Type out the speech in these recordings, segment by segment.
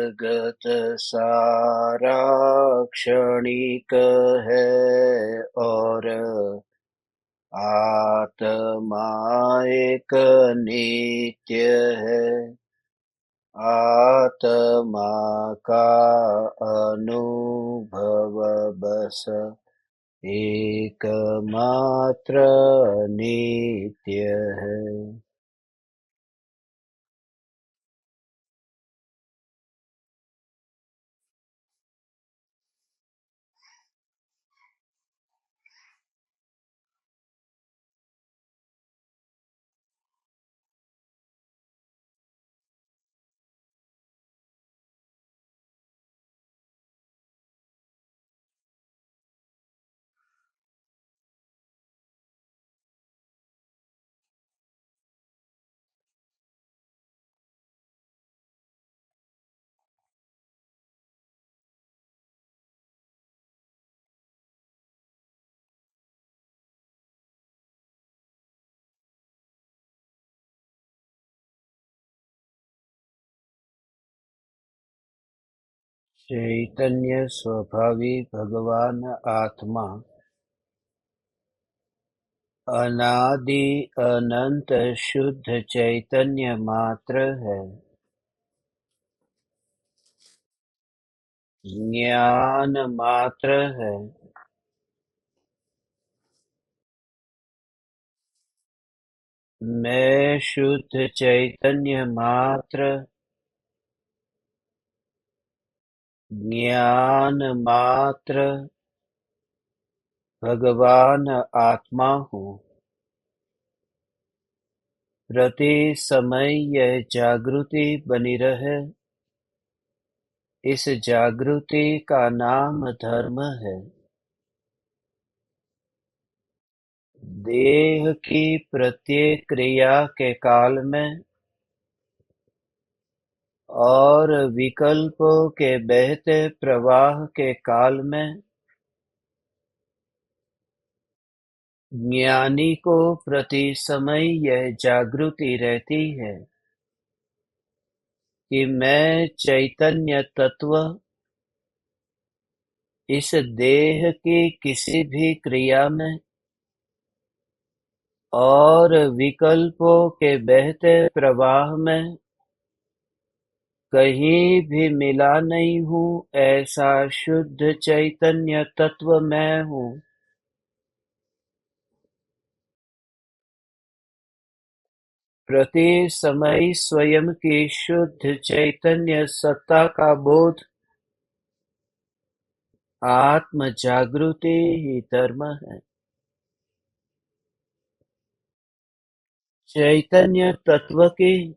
जगत सारा क्षणिक है और आत्मा एक नित्य है। आत्मा का अनुभव बस एकमात्र नित्य है। चैतन्य स्वभावी भगवान आत्मा अनादि अनंत शुद्ध चैतन्य मात्र है। ज्ञान मात्र है। मैं शुद्ध चैतन्य मात्र ज्ञान मात्र भगवान आत्मा हूँ। प्रति समय यह जागृति बनी रहे, इस जागृति का नाम धर्म है। देह की प्रत्येक क्रिया के काल में और विकल्पों के बहते प्रवाह के काल में ज्ञानी को प्रति समय यह जागृति रहती है कि मैं चैतन्य तत्व इस देह की किसी भी क्रिया में और विकल्पों के बहते प्रवाह में कहीं भी मिला नहीं हूँ। ऐसा शुद्ध चैतन्य तत्व मैं हूँ। प्रति समय स्वयं की शुद्ध चैतन्य सत्ता का बोध आत्म जागृति ही धर्म है। चैतन्य तत्व की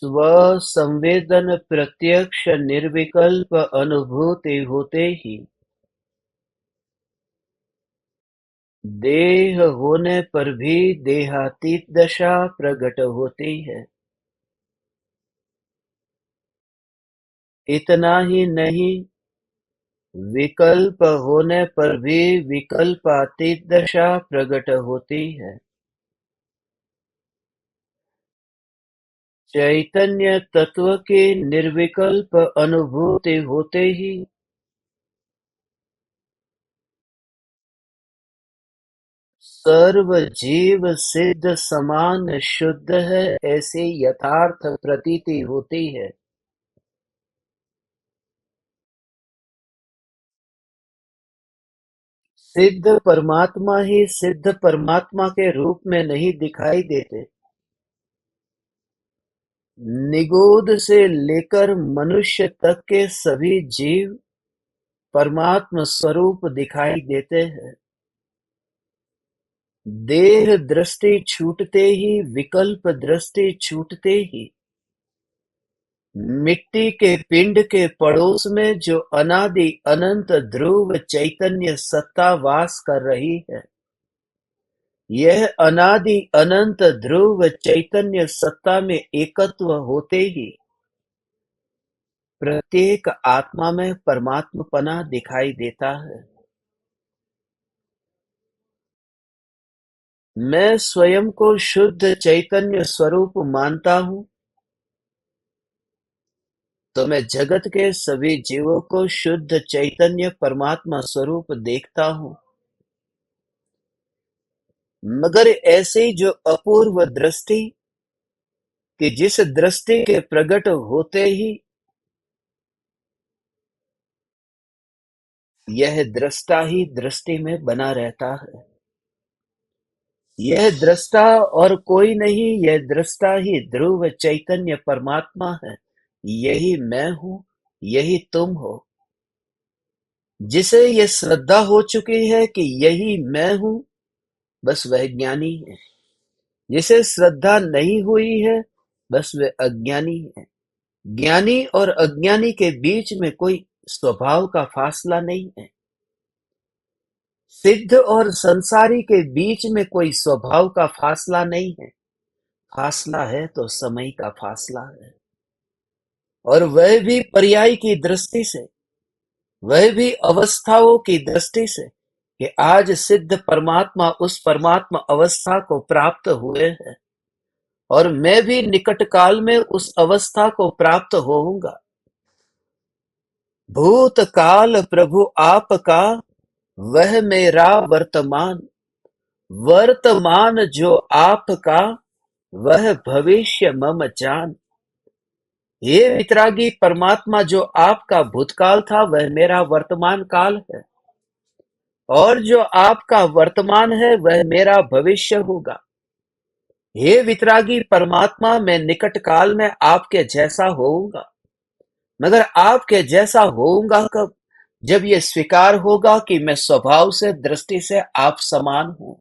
स्व-संवेदन प्रत्यक्ष निर्विकल्प अनुभूति होते ही देह होने पर भी देहातीत दशा प्रकट होती है। इतना ही नहीं, विकल्प होने पर भी विकल्पातीत दशा प्रकट होती है। चैतन्य तत्व की निर्विकल्प अनुभूति होते ही सर्व जीव सिद्ध समान शुद्ध है ऐसी यथार्थ प्रतीति होती है। सिद्ध परमात्मा ही सिद्ध परमात्मा के रूप में नहीं दिखाई देते। निगुद से लेकर मनुष्य तक के सभी जीव परमात्म स्वरूप दिखाई देते हैं। देह दृष्टि छूटते ही, विकल्प दृष्टि छूटते ही मिट्टी के पिंड के पड़ोस में जो अनादि अनंत ध्रुव चैतन्य सत्ता वास कर रही है, यह अनादि अनंत ध्रुव चैतन्य सत्ता में एकत्व होते ही प्रत्येक आत्मा में परमात्मपना दिखाई देता है। मैं स्वयं को शुद्ध चैतन्य स्वरूप मानता हूँ। तो मैं जगत के सभी जीवों को शुद्ध चैतन्य परमात्मा स्वरूप देखता हूँ, मगर ऐसी जो अपूर्व दृष्टि कि जिस दृष्टि के प्रकट होते ही यह दृष्टा ही दृष्टि में बना रहता है। यह दृष्टा और कोई नहीं, यह दृष्टा ही ध्रुव चैतन्य परमात्मा है। यही मैं हूँ, यही तुम हो। जिसे ये श्रद्धा हो चुकी है कि यही मैं हूँ, बस वह ज्ञानी है। जिसे श्रद्धा नहीं हुई है, बस वह अज्ञानी है। ज्ञानी और अज्ञानी के बीच में कोई स्वभाव का फासला नहीं है। सिद्ध और संसारी के बीच में कोई स्वभाव का फासला नहीं है। फासला है तो समय का फासला है, और वह भी पर्याय की दृष्टि से, वह भी अवस्थाओं की दृष्टि से, कि आज सिद्ध परमात्मा उस परमात्मा अवस्था को प्राप्त हुए हैं, और मैं भी निकट काल में उस अवस्था को प्राप्त होऊंगा। भूत काल प्रभु आपका, वह मेरा वर्तमान। वर्तमान जो आपका, वह भविष्य मम जान। हे वितरागी परमात्मा, जो आपका भूतकाल था वह मेरा वर्तमान काल है, और जो आपका वर्तमान है वह मेरा भविष्य होगा। हे वितरागी परमात्मा, मैं निकट काल में आपके जैसा होऊंगा, मगर आपके जैसा होऊंगा कब? जब ये स्वीकार होगा कि मैं स्वभाव से, दृष्टि से आप समान हूं।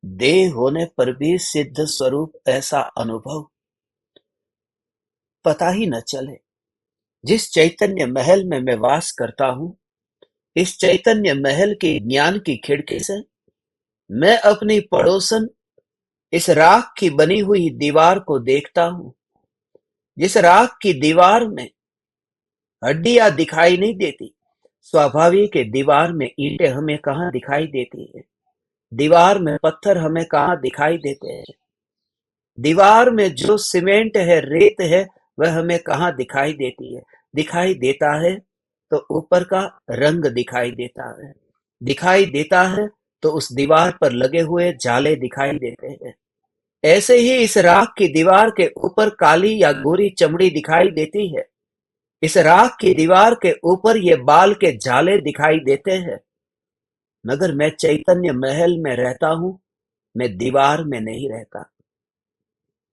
देह होने पर भी सिद्ध स्वरूप ऐसा अनुभव पता ही न चले। जिस चैतन्य महल में मैं वास करता हूं, इस चैतन्य महल की ज्ञान की खिड़की से मैं अपनी पड़ोसन इस राख की बनी हुई दीवार को देखता हूं। जिस राख की दीवार में हड्डियां दिखाई नहीं देती। स्वाभाविक है, दीवार में ईंटें हमें कहाँ दिखाई देती है? दीवार में पत्थर हमें कहाँ दिखाई देते हैं? दीवार में जो सीमेंट है, रेत है, वह हमें कहाँ दिखाई देती है? दिखाई देता है तो ऊपर का रंग दिखाई देता है। दिखाई देता है तो उस दीवार पर लगे हुए जाले दिखाई देते हैं। ऐसे ही इस राख की दीवार के ऊपर काली या गोरी चमड़ी दिखाई देती है। इस राख की दीवार के ऊपर ये बाल के जाले दिखाई देते हैं। मगर मैं चैतन्य महल में रहता हूं, मैं दीवार में नहीं रहता।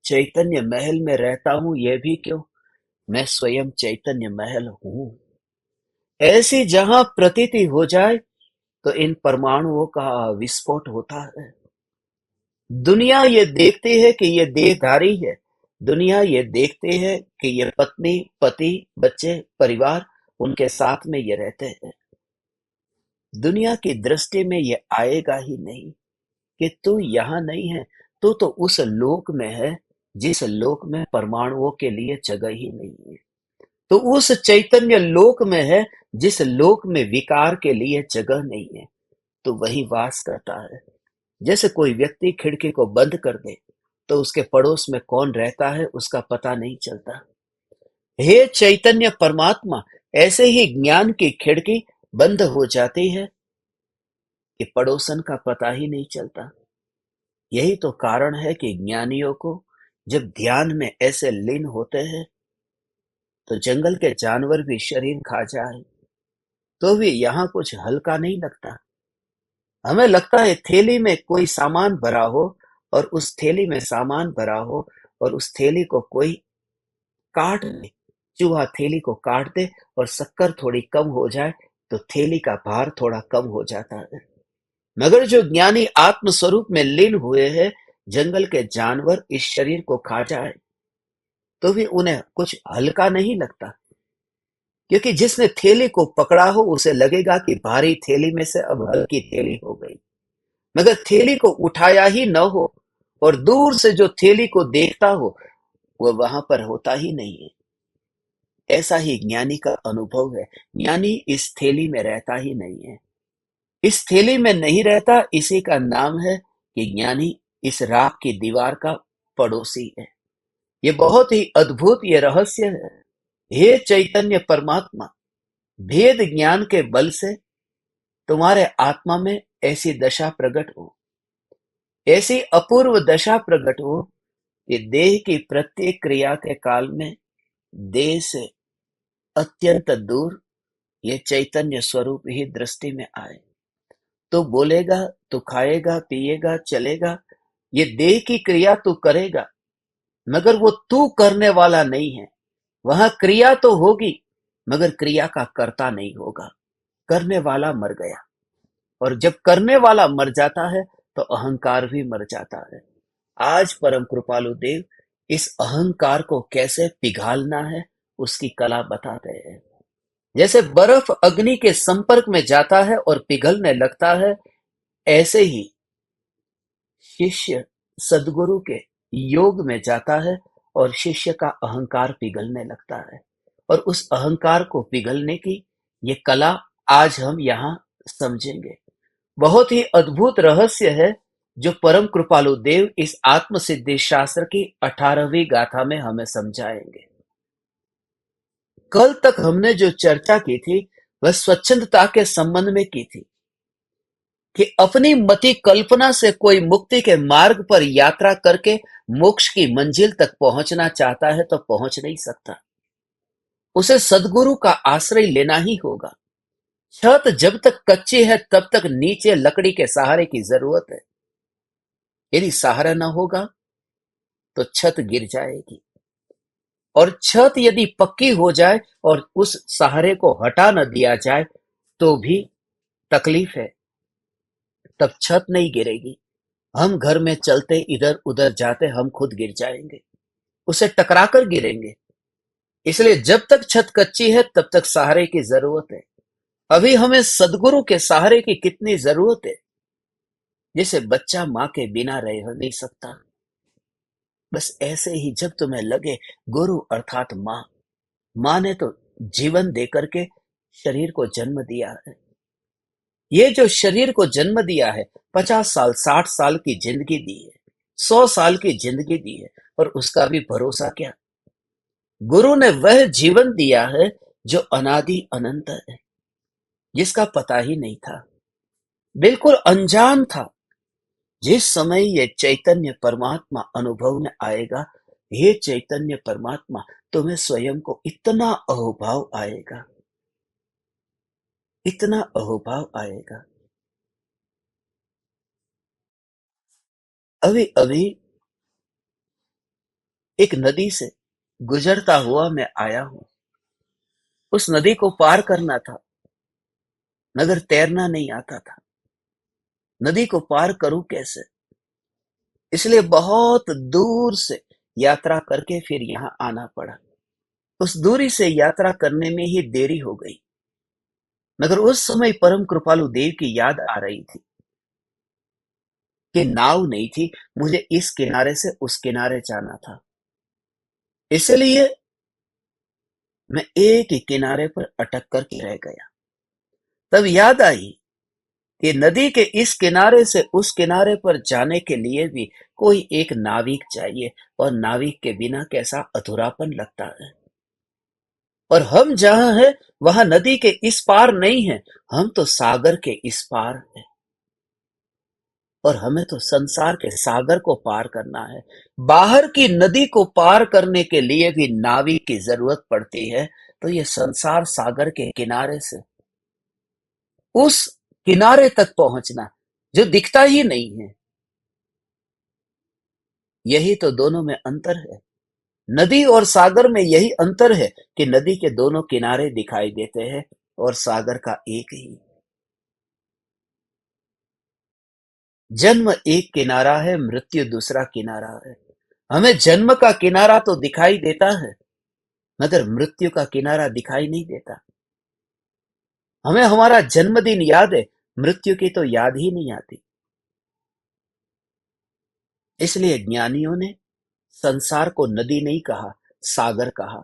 चैतन्य महल में रहता हूं, यह भी क्यों? मैं स्वयं चैतन्य महल हूं। ऐसी जहां प्रतीति हो जाए तो इन परमाणुओं का विस्फोट होता है। दुनिया ये देखती है कि ये देहधारी है। दुनिया ये देखती है कि ये पत्नी, पति, बच्चे, परिवार, उनके साथ में ये रहते हैं। दुनिया की दृष्टि में ये आएगा ही नहीं कि तू यहाँ नहीं है, तू तो उस लोक में है जिस लोक में परमाणुओं के लिए जगह ही नहीं है। तो उस चैतन्य लोक में है जिस लोक में विकार के लिए जगह नहीं है, तो वही वास करता है। जैसे कोई व्यक्ति खिड़की को बंद कर दे तो उसके पड़ोस में कौन रहता है उसका पता नहीं चलता। हे चैतन्य परमात्मा, ऐसे ही ज्ञान की खिड़की बंद हो जाती है कि पड़ोसन का पता ही नहीं चलता। यही तो कारण है कि ज्ञानियों को जब ध्यान में ऐसे लीन होते हैं तो जंगल के जानवर भी शरीर खा जाए तो भी यहाँ कुछ हल्का नहीं लगता। हमें लगता है थैली में कोई सामान भरा हो, और उस थैली में सामान भरा हो और उस थैली को कोई काट दे, चूहा थैली को काट दे और शक्कर थोड़ी कम हो जाए तो थैली का भार थोड़ा कम हो जाता है। मगर जो ज्ञानी आत्म स्वरूप में लीन हुए हैं, जंगल के जानवर इस शरीर को खा जाए तो भी उन्हें कुछ हल्का नहीं लगता, क्योंकि जिसने थैली को पकड़ा हो उसे लगेगा कि भारी थैली में से अब हल्की थैली हो गई। मगर थैली को उठाया ही न हो और दूर से जो थैली को देखता हो वह वहां पर होता ही नहीं है। ऐसा ही ज्ञानी का अनुभव है। ज्ञानी इस थैली में रहता ही नहीं है। इस थैली में नहीं रहता, इसी का नाम है कि ज्ञानी इस राख की दीवार का पड़ोसी है। ये बहुत ही अद्भुत ये रहस्य है। हे चैतन्य परमात्मा, भेद ज्ञान के बल से तुम्हारे आत्मा में ऐसी दशा प्रकट हो, ऐसी अपूर्व दशा प्रकट हो कि देह की प्रत्येक क्रिया के काल में देह से अत्यंत दूर ये चैतन्य स्वरूप ही दृष्टि में आए। तू बोलेगा, तू खाएगा, पिएगा, चलेगा, ये देह की क्रिया तू करेगा, मगर वो तू करने वाला नहीं है। वहां क्रिया तो होगी, मगर क्रिया का कर्ता नहीं होगा। करने वाला मर गया, और जब करने वाला मर जाता है तो अहंकार भी मर जाता है। आज परम कृपालु देव इस अहंकार को कैसे पिघालना है उसकी कला बताते हैं। जैसे बर्फ अग्नि के संपर्क में जाता है और पिघलने लगता है, ऐसे ही शिष्य सदगुरु के योग में जाता है और शिष्य का अहंकार पिघलने लगता है। और उस अहंकार को पिघलने की ये कला आज हम यहाँ समझेंगे। बहुत ही अद्भुत रहस्य है जो परम कृपालु देव इस आत्म सिद्धि शास्त्र की 18वीं गाथा में हमें समझाएंगे। कल तक हमने जो चर्चा की थी वह स्वच्छंदता के संबंध में की थी कि अपनी मति कल्पना से कोई मुक्ति के मार्ग पर यात्रा करके मोक्ष की मंजिल तक पहुंचना चाहता है तो पहुंच नहीं सकता। उसे सदगुरु का आश्रय लेना ही होगा। छत जब तक कच्ची है तब तक नीचे लकड़ी के सहारे की जरूरत है। यदि सहारा न होगा तो छत गिर जाएगी, और छत यदि पक्की हो जाए और उस सहारे को हटा न दिया जाए तो भी तकलीफ है, तब छत नहीं गिरेगी। हम घर में चलते इधर उधर जाते हम खुद गिर जाएंगे, उसे टकराकर गिरेंगे। इसलिए जब तक छत कच्ची है तब तक सहारे की जरूरत है। अभी हमें सदगुरु के सहारे की कितनी जरूरत है। जैसे बच्चा माँ के बिना रह नहीं सकता, बस ऐसे ही जब तुम्हें लगे गुरु अर्थात माँ, माँ ने तो जीवन देकर के शरीर को जन्म दिया है। ये जो शरीर को जन्म दिया है, 50 साल 60 साल की जिंदगी दी है, 100 साल की जिंदगी दी है, और उसका भी भरोसा क्या। गुरु ने वह जीवन दिया है जो अनादि अनंत है, जिसका पता ही नहीं था, बिल्कुल अनजान था। जिस समय ये चैतन्य परमात्मा अनुभव में आएगा, हे चैतन्य परमात्मा, तुम्हें स्वयं को इतना अहोभाव आएगा, इतना अहोभाव आएगा। अभी अभी एक नदी से गुजरता हुआ मैं आया हूं। उस नदी को पार करना था, मगर तैरना नहीं आता था। नदी को पार करूं कैसे, इसलिए बहुत दूर से यात्रा करके फिर यहां आना पड़ा। उस दूरी से यात्रा करने में ही देरी हो गई, मगर उस समय परम कृपालु देव की याद आ रही थी कि नाव नहीं थी, मुझे इस किनारे से उस किनारे जाना था। इसलिए मैं एक ही किनारे पर अटक करके रह गया। तब याद आई कि नदी के इस किनारे से उस किनारे पर जाने के लिए भी कोई एक नाविक चाहिए, और नाविक के बिना कैसा अधूरापन लगता है। और हम जहां हैं वहां नदी के इस पार नहीं है, हम तो सागर के इस पार हैं, और हमें तो संसार के सागर को पार करना है। बाहर की नदी को पार करने के लिए भी नाविक की जरूरत पड़ती है, तो ये संसार सागर के किनारे से उस किनारे तक पहुंचना जो दिखता ही नहीं है, यही तो दोनों में अंतर है। नदी और सागर में यही अंतर है कि नदी के दोनों किनारे दिखाई देते हैं और सागर का एक ही। जन्म एक किनारा है, मृत्यु दूसरा किनारा है। हमें जन्म का किनारा तो दिखाई देता है, मगर मृत्यु का किनारा दिखाई नहीं देता। हमें हमारा जन्मदिन याद है, मृत्यु की तो याद ही नहीं आती। इसलिए ज्ञानियों ने संसार को नदी नहीं कहा, सागर कहा,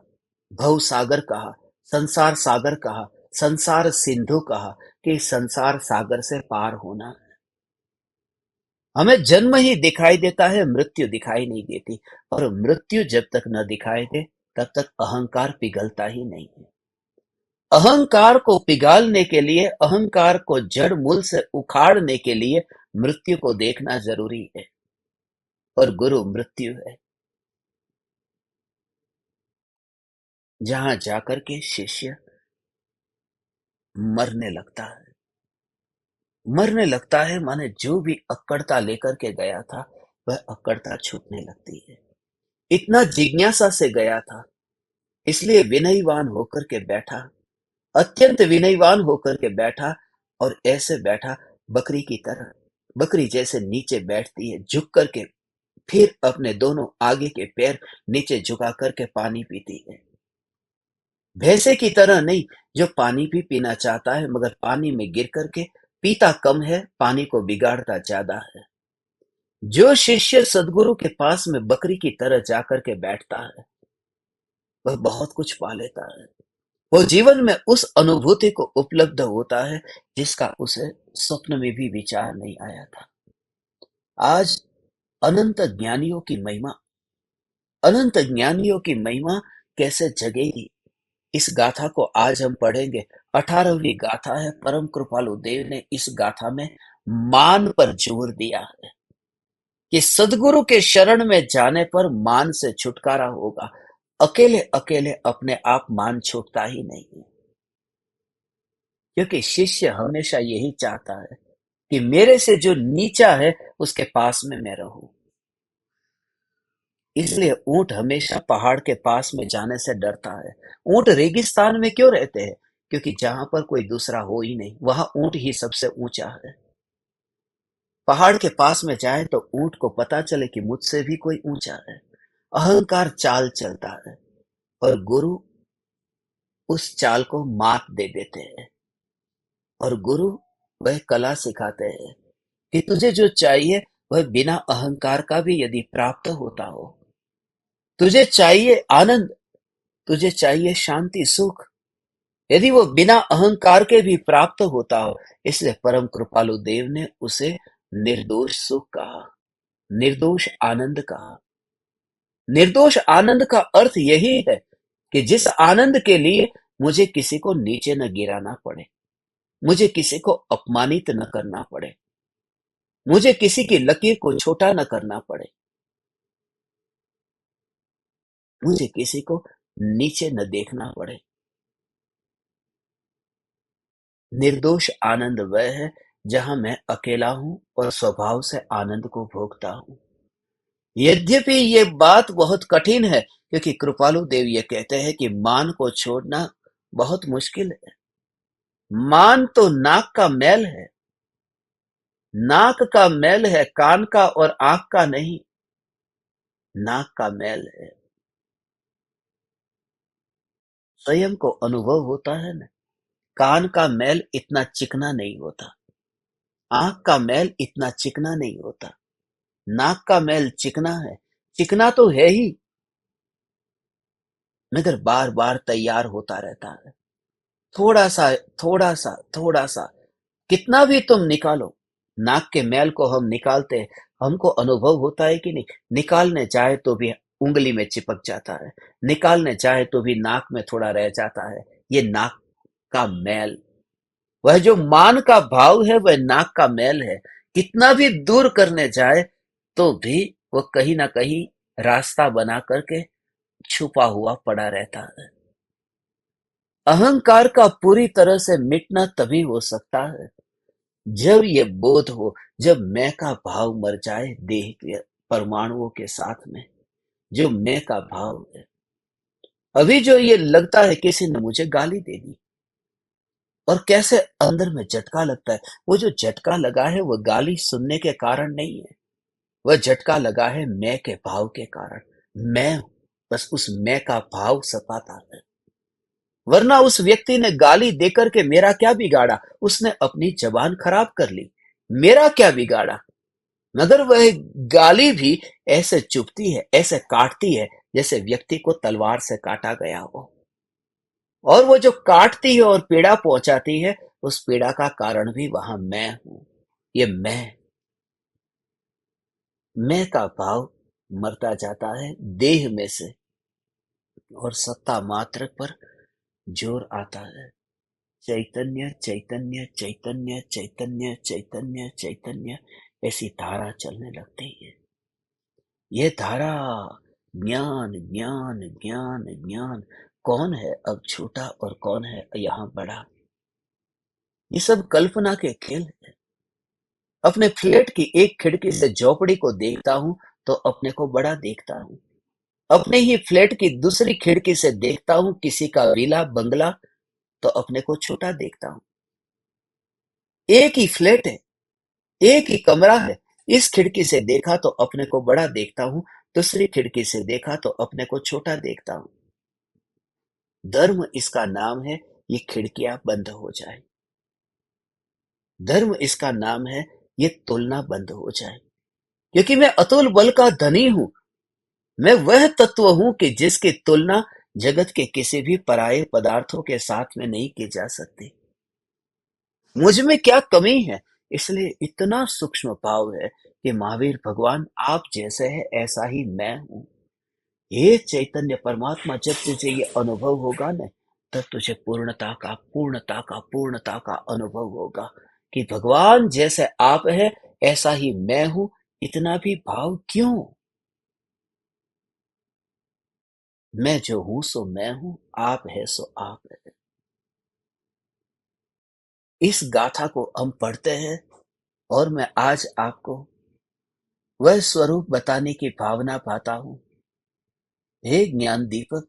भव सागर कहा, संसार सागर कहा, संसार सिंधु कहा, कि संसार सागर से पार होना। हमें जन्म ही दिखाई देता है, मृत्यु दिखाई नहीं देती, और मृत्यु जब तक न दिखाई दे तब तक अहंकार पिघलता ही नहीं है। अहंकार को पिघालने के लिए, अहंकार को जड़ मूल से उखाड़ने के लिए मृत्यु को देखना जरूरी है, और गुरु मृत्यु है। जहां जाकर के शिष्य मरने लगता है, मरने लगता है, माने जो भी अक्कड़ता लेकर के गया था वह अक्कड़ता छूटने लगती है। इतना जिज्ञासा से गया था, इसलिए विनयवान होकर के बैठा, अत्यंत विनयवान होकर के बैठा, और ऐसे बैठा बकरी की तरह, बकरी जैसे नीचे बैठती है झुक करके, फिर अपने दोनों आगे के पैर नीचे झुका करके पानी पीती है। भैंसे की तरह नहीं, जो पानी भी पीना चाहता है मगर पानी में गिर करके पीता कम है, पानी को बिगाड़ता ज्यादा है। जो शिष्य सदगुरु के पास में बकरी की तरह जाकर के बैठता है वह बहुत कुछ पा लेता है। वो जीवन में उस अनुभूति को उपलब्ध होता है जिसका उसे स्वप्न में भी विचार नहीं आया था। आज अनंत ज्ञानियों की महिमा, अनंत ज्ञानियों की महिमा कैसे जगेगी, इस गाथा को आज हम पढ़ेंगे। 18वीं गाथा है। परम कृपालु देव ने इस गाथा में मान पर जोर दिया है कि सदगुरु के शरण में जाने पर मान से छुटकारा होगा। अकेले अकेले अपने आप मान छूटता ही नहीं है, क्योंकि शिष्य हमेशा यही चाहता है कि मेरे से जो नीचा है उसके पास में मैं रहूं। इसलिए ऊंट हमेशा पहाड़ के पास में जाने से डरता है। ऊंट रेगिस्तान में क्यों रहते हैं? क्योंकि जहां पर कोई दूसरा हो ही नहीं, वहां ऊंट ही सबसे ऊंचा है। पहाड़ के पास में जाए तो ऊंट को पता चले कि मुझसे भी कोई ऊंचा है। अहंकार चाल चलता है, और गुरु उस चाल को मात दे देते हैं। और गुरु वह कला सिखाते हैं कि तुझे जो चाहिए वह बिना अहंकार का भी यदि प्राप्त होता हो, तुझे चाहिए आनंद, तुझे चाहिए शांति सुख, यदि वो बिना अहंकार के भी प्राप्त होता हो, इसलिए परम कृपालु देव ने उसे निर्दोष सुख कहा, निर्दोष आनंद कहा। निर्दोष आनंद का अर्थ यही है कि जिस आनंद के लिए मुझे किसी को नीचे न गिराना पड़े, मुझे किसी को अपमानित न करना पड़े, मुझे किसी की लकीर को छोटा न करना पड़े, मुझे किसी को नीचे न देखना पड़े। निर्दोष आनंद वह है जहां मैं अकेला हूं और स्वभाव से आनंद को भोगता हूं। यद्यपि ये बात बहुत कठिन है, क्योंकि कृपालु देव ये कहते हैं कि मान को छोड़ना बहुत मुश्किल है। मान तो नाक का मैल है, नाक का मैल है, कान का और आंख का नहीं, नाक का मैल है। स्वयं को अनुभव होता है ना, कान का मैल इतना चिकना नहीं होता, आंख का मैल इतना चिकना नहीं होता, नाक का मैल चिकना है, चिकना तो है ही, मगर बार बार तैयार होता रहता है। थोड़ा सा, थोड़ा सा, थोड़ा सा, कितना भी तुम निकालो। नाक के मैल को हम निकालते हैं, हमको अनुभव होता है कि नहीं? निकालने जाए तो भी उंगली में चिपक जाता है, निकालने जाए तो भी नाक में थोड़ा रह जाता है। ये नाक का मैल, वह जो मान का भाव है वह नाक का मैल है। कितना भी दूर करने जाए तो भी वह कहीं ना कहीं रास्ता बना करके छुपा हुआ पड़ा रहता है। अहंकार का पूरी तरह से मिटना तभी हो सकता है जब ये बोध हो, जब मैं का भाव मर जाए देह के परमाणुओं के साथ में, जो मैं का भाव है। अभी जो ये लगता है किसी ने मुझे गाली दे दी, और कैसे अंदर में झटका लगता है, वो जो झटका लगा है वो गाली सुनने के कारण नहीं है, वह झटका लगा है मैं के भाव के कारण। मैं हूं, बस उस मैं का भाव सताता है। वरना उस व्यक्ति ने गाली देकर के मेरा क्या बिगाड़ा? उसने अपनी जबान खराब कर ली, मेरा क्या बिगाड़ा? मगर वह गाली भी ऐसे चुभती है, ऐसे काटती है जैसे व्यक्ति को तलवार से काटा गया हो। और वो जो काटती है और पीड़ा पहुंचाती है, उस पीड़ा का कारण भी वहां मैं हूं। ये मैं का भाव मरता जाता है देह में से, और सत्ता मात्र पर जोर आता है। चैतन्य चैतन्य चैतन्य चैतन्य चैतन्य चैतन्य, ऐसी धारा चलने लगती है। ये धारा ज्ञान ज्ञान ज्ञान ज्ञान, कौन है अब छोटा और कौन है यहाँ बड़ा, ये सब कल्पना के खेल है। अपने फ्लैट की एक खिड़की से झोपड़ी को देखता हूँ तो अपने को बड़ा देखता हूँ। अपने ही फ्लैट की दूसरी खिड़की से देखता हूँ किसी का विला बंगला तो अपने को छोटा देखता हूँ। एक ही फ्लैट है, एक ही कमरा है। इस खिड़की से देखा तो अपने को बड़ा देखता हूँ, दूसरी खिड़की से देखा तो अपने को छोटा देखता हूँ। धर्म इसका नाम है, ये खिड़कियां बंद हो जाए। धर्म इसका नाम है, ये तुलना बंद हो जाए। क्योंकि मैं अतुल बल का धनी हूं। मैं वह तत्व हूं कि जिसकी तुलना जगत के किसी भी पराये पदार्थों के साथ में नहीं की जा सकती। मुझ में क्या कमी है, इसलिए इतना सूक्ष्म भाव है कि महावीर भगवान आप जैसे है ऐसा ही मैं हूं। ये चैतन्य परमात्मा, जब तुझे ये अनुभव होगा न, तब तुझे पूर्णता का पूर्णता का पूर्णता का अनुभव होगा कि भगवान जैसे आप है ऐसा ही मैं हूं। इतना भी भाव क्यों? मैं जो हूं सो मैं हूं, आप है सो आप है। इस गाथा को हम पढ़ते हैं और मैं आज आपको वह स्वरूप बताने की भावना पाता हूं। हे ज्ञान दीपक,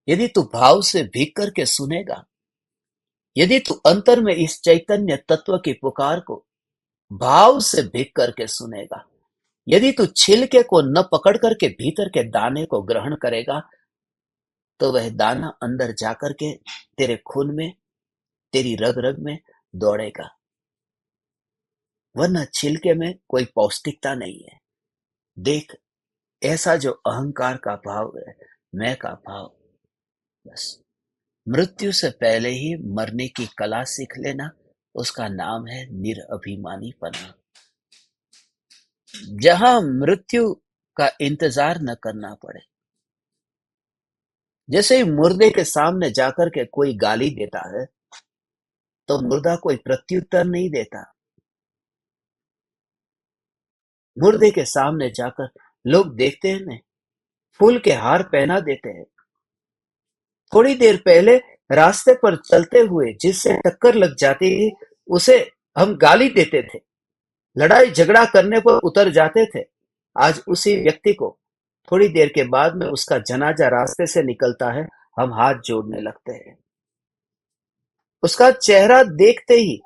यदि तू भाव से भीग करके सुनेगा, यदि तू अंतर में इस चैतन्य तत्व की पुकार को भाव से भीग करके सुनेगा, यदि तू छिलके को न पकड़ करके भीतर के दाने को ग्रहण करेगा, तो वह दाना अंदर जाकर के तेरे खून में, तेरी रग रग में दौड़ेगा। वरना छिलके में कोई पौष्टिकता नहीं है। देख, ऐसा जो अहंकार का भाव है, मैं का भाव, बस मृत्यु से पहले ही मरने की कला सीख लेना, उसका नाम है निरअभिमानीपना। जहां मृत्यु का इंतजार न करना पड़े। जैसे ही मुर्दे के सामने जाकर के कोई गाली देता है तो मुर्दा कोई प्रत्युत्तर नहीं देता। मुर्दे के सामने जाकर लोग देखते हैं न, फूल के हार पहना देते हैं। थोड़ी देर पहले रास्ते पर चलते हुए जिससे टक्कर लग जाती थी, उसे हम गाली देते थे, लड़ाई झगड़ा करने पर उतर जाते थे। आज उसी व्यक्ति को थोड़ी देर के बाद में उसका जनाजा रास्ते से निकलता है, हम हाथ जोड़ने लगते हैं। उसका चेहरा देखते ही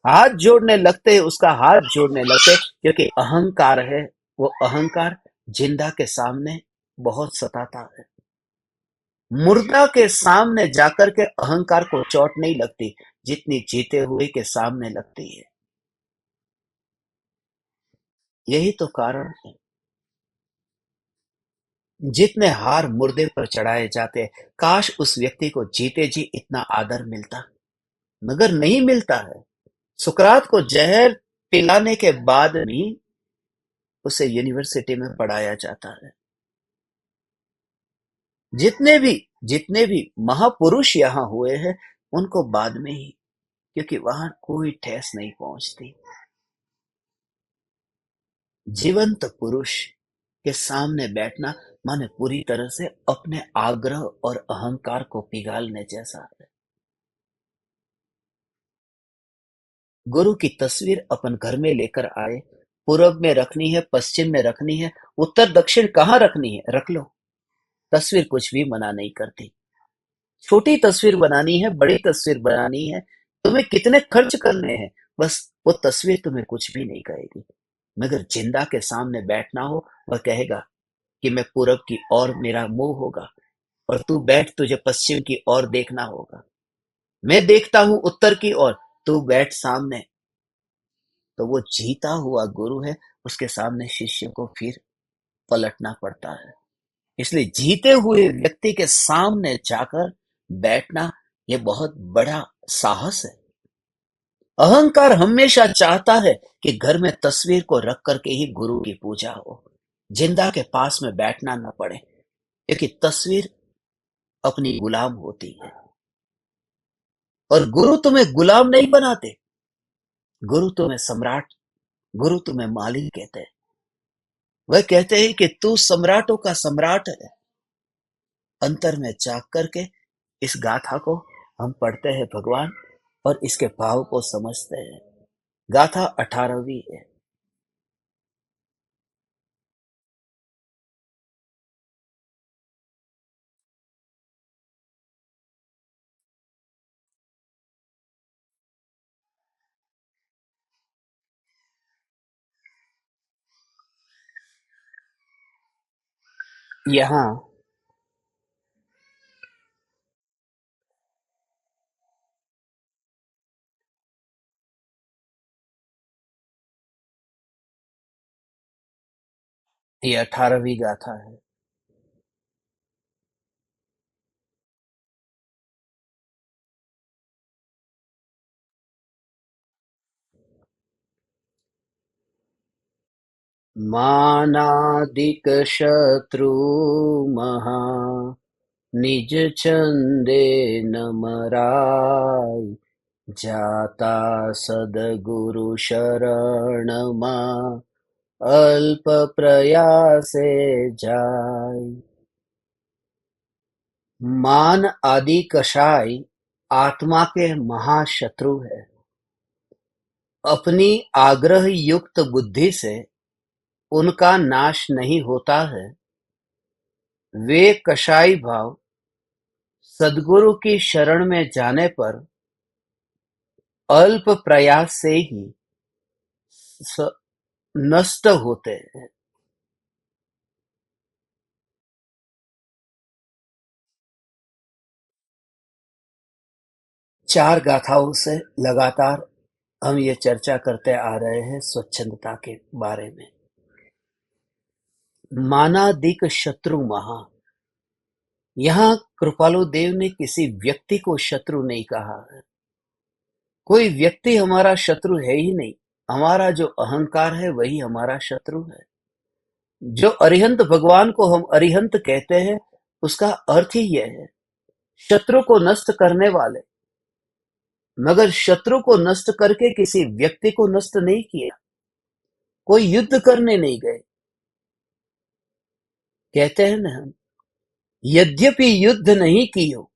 हाथ जोड़ने लगते हैं, उसका हाथ जोड़ने लगते हैं, क्योंकि अहंकार है। वो अहंकार जिंदा के सामने बहुत सताता है। मुर्दा के सामने जाकर के अहंकार को चोट नहीं लगती, जितनी जीते हुए के सामने लगती है। यही तो कारण है, जितने हार मुर्दे पर चढ़ाए जाते, काश उस व्यक्ति को जीते जी इतना आदर मिलता, मगर नहीं मिलता है। सुकरात को जहर पिलाने के बाद भी उसे यूनिवर्सिटी में पढ़ाया जाता है। जितने भी महापुरुष यहाँ हुए हैं, उनको बाद में ही, क्योंकि वहां कोई ठेस नहीं पहुंचती। जीवंत पुरुष के सामने बैठना माने पूरी तरह से अपने आग्रह और अहंकार को पिघालने जैसा है। गुरु की तस्वीर अपन घर में लेकर आए, पूरब में रखनी है, पश्चिम में रखनी है, उत्तर दक्षिण कहाँ रखनी है, रख लो। तस्वीर कुछ भी मना नहीं करती। छोटी तस्वीर बनानी है, बड़ी तस्वीर बनानी है, तुम्हें कितने खर्च करने हैं, बस वो तस्वीर तुम्हें कुछ भी नहीं कहेगी। मगर जिंदा के सामने बैठना हो, वह कहेगा कि मैं पूरब की ओर मेरा मुंह होगा और तू बैठ, तुझे पश्चिम की ओर देखना होगा। मैं देखता हूं उत्तर की ओर, तू बैठ सामने। तो वो जीता हुआ गुरु है, उसके सामने शिष्य को फिर पलटना पड़ता है। इसलिए जीते हुए व्यक्ति के सामने जाकर बैठना, ये बहुत बड़ा साहस है। अहंकार हमेशा चाहता है कि घर में तस्वीर को रख करके ही गुरु की पूजा हो, जिंदा के पास में बैठना न पड़े, क्योंकि तस्वीर अपनी गुलाम होती है। और गुरु तुम्हें गुलाम नहीं बनाते, गुरु तुम्हें सम्राट, गुरु तुम्हें मालिक कहते हैं। वह कहते हैं कि तू सम्राटों का सम्राट है। अंतर में झांक करके इस गाथा को हम पढ़ते हैं भगवान, और इसके भाव को समझते हैं। गाथा 18वीं है। यहाँ ये 18वीं गाथा है। मानादिक शत्रु महा, निज छंदे न मराय, जाता सदगुरु शरण मा, अल्प प्रयासे जाय। मान आदि कषाय आत्मा के महाशत्रु है। अपनी आग्रह युक्त बुद्धि से उनका नाश नहीं होता है। वे कषाय भाव सद्गुरु की शरण में जाने पर अल्प प्रयास से ही नष्ट होते हैं। चार गाथाओं से लगातार हम ये चर्चा करते आ रहे हैं स्वच्छंदता के बारे में। मानादिक शत्रु महा, यहाँ कृपालु देव ने किसी व्यक्ति को शत्रु नहीं कहा है। कोई व्यक्ति हमारा शत्रु है ही नहीं। हमारा जो अहंकार है वही हमारा शत्रु है। जो अरिहंत भगवान को हम अरिहंत कहते हैं, उसका अर्थ ही यह है, शत्रु को नष्ट करने वाले। मगर शत्रु को नष्ट करके किसी व्यक्ति को नष्ट नहीं किया, कोई युद्ध करने नहीं गए। कहते हैं ना हम, यद्यपि युद्ध नहीं कियो,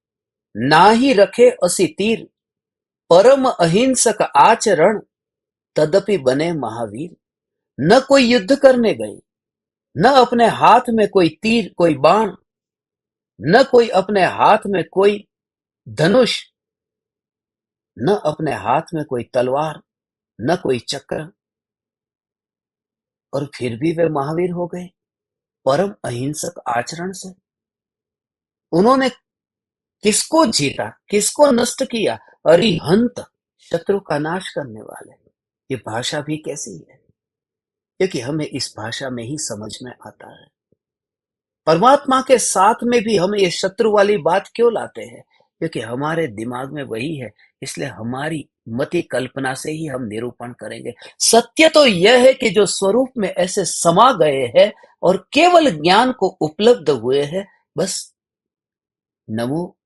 ना ही रखे असी तीर, परम अहिंसक आचरण, तदपि बने महावीर। न कोई युद्ध करने गए, न अपने हाथ में कोई तीर, कोई बाण, न कोई अपने हाथ में कोई धनुष, न अपने हाथ में कोई तलवार, न कोई चक्र, और फिर भी वे महावीर हो गए परम अहिंसक आचरण से। उन्होंने किसको जीता, किसको नष्ट किया? अरिहंत, शत्रु का नाश करने वाले। ये भाषा भी कैसी है, क्योंकि हमें इस भाषा में ही समझ में आता है। परमात्मा के साथ में भी हम ये शत्रु वाली बात क्यों लाते हैं? क्योंकि हमारे दिमाग में वही है, इसलिए हमारी मति कल्पना से ही हम निरूपण करेंगे। सत्य तो यह है कि जो स्वरूप में ऐसे समा गए हैं और केवल ज्ञान को उपलब्ध हुए हैं, बस नमो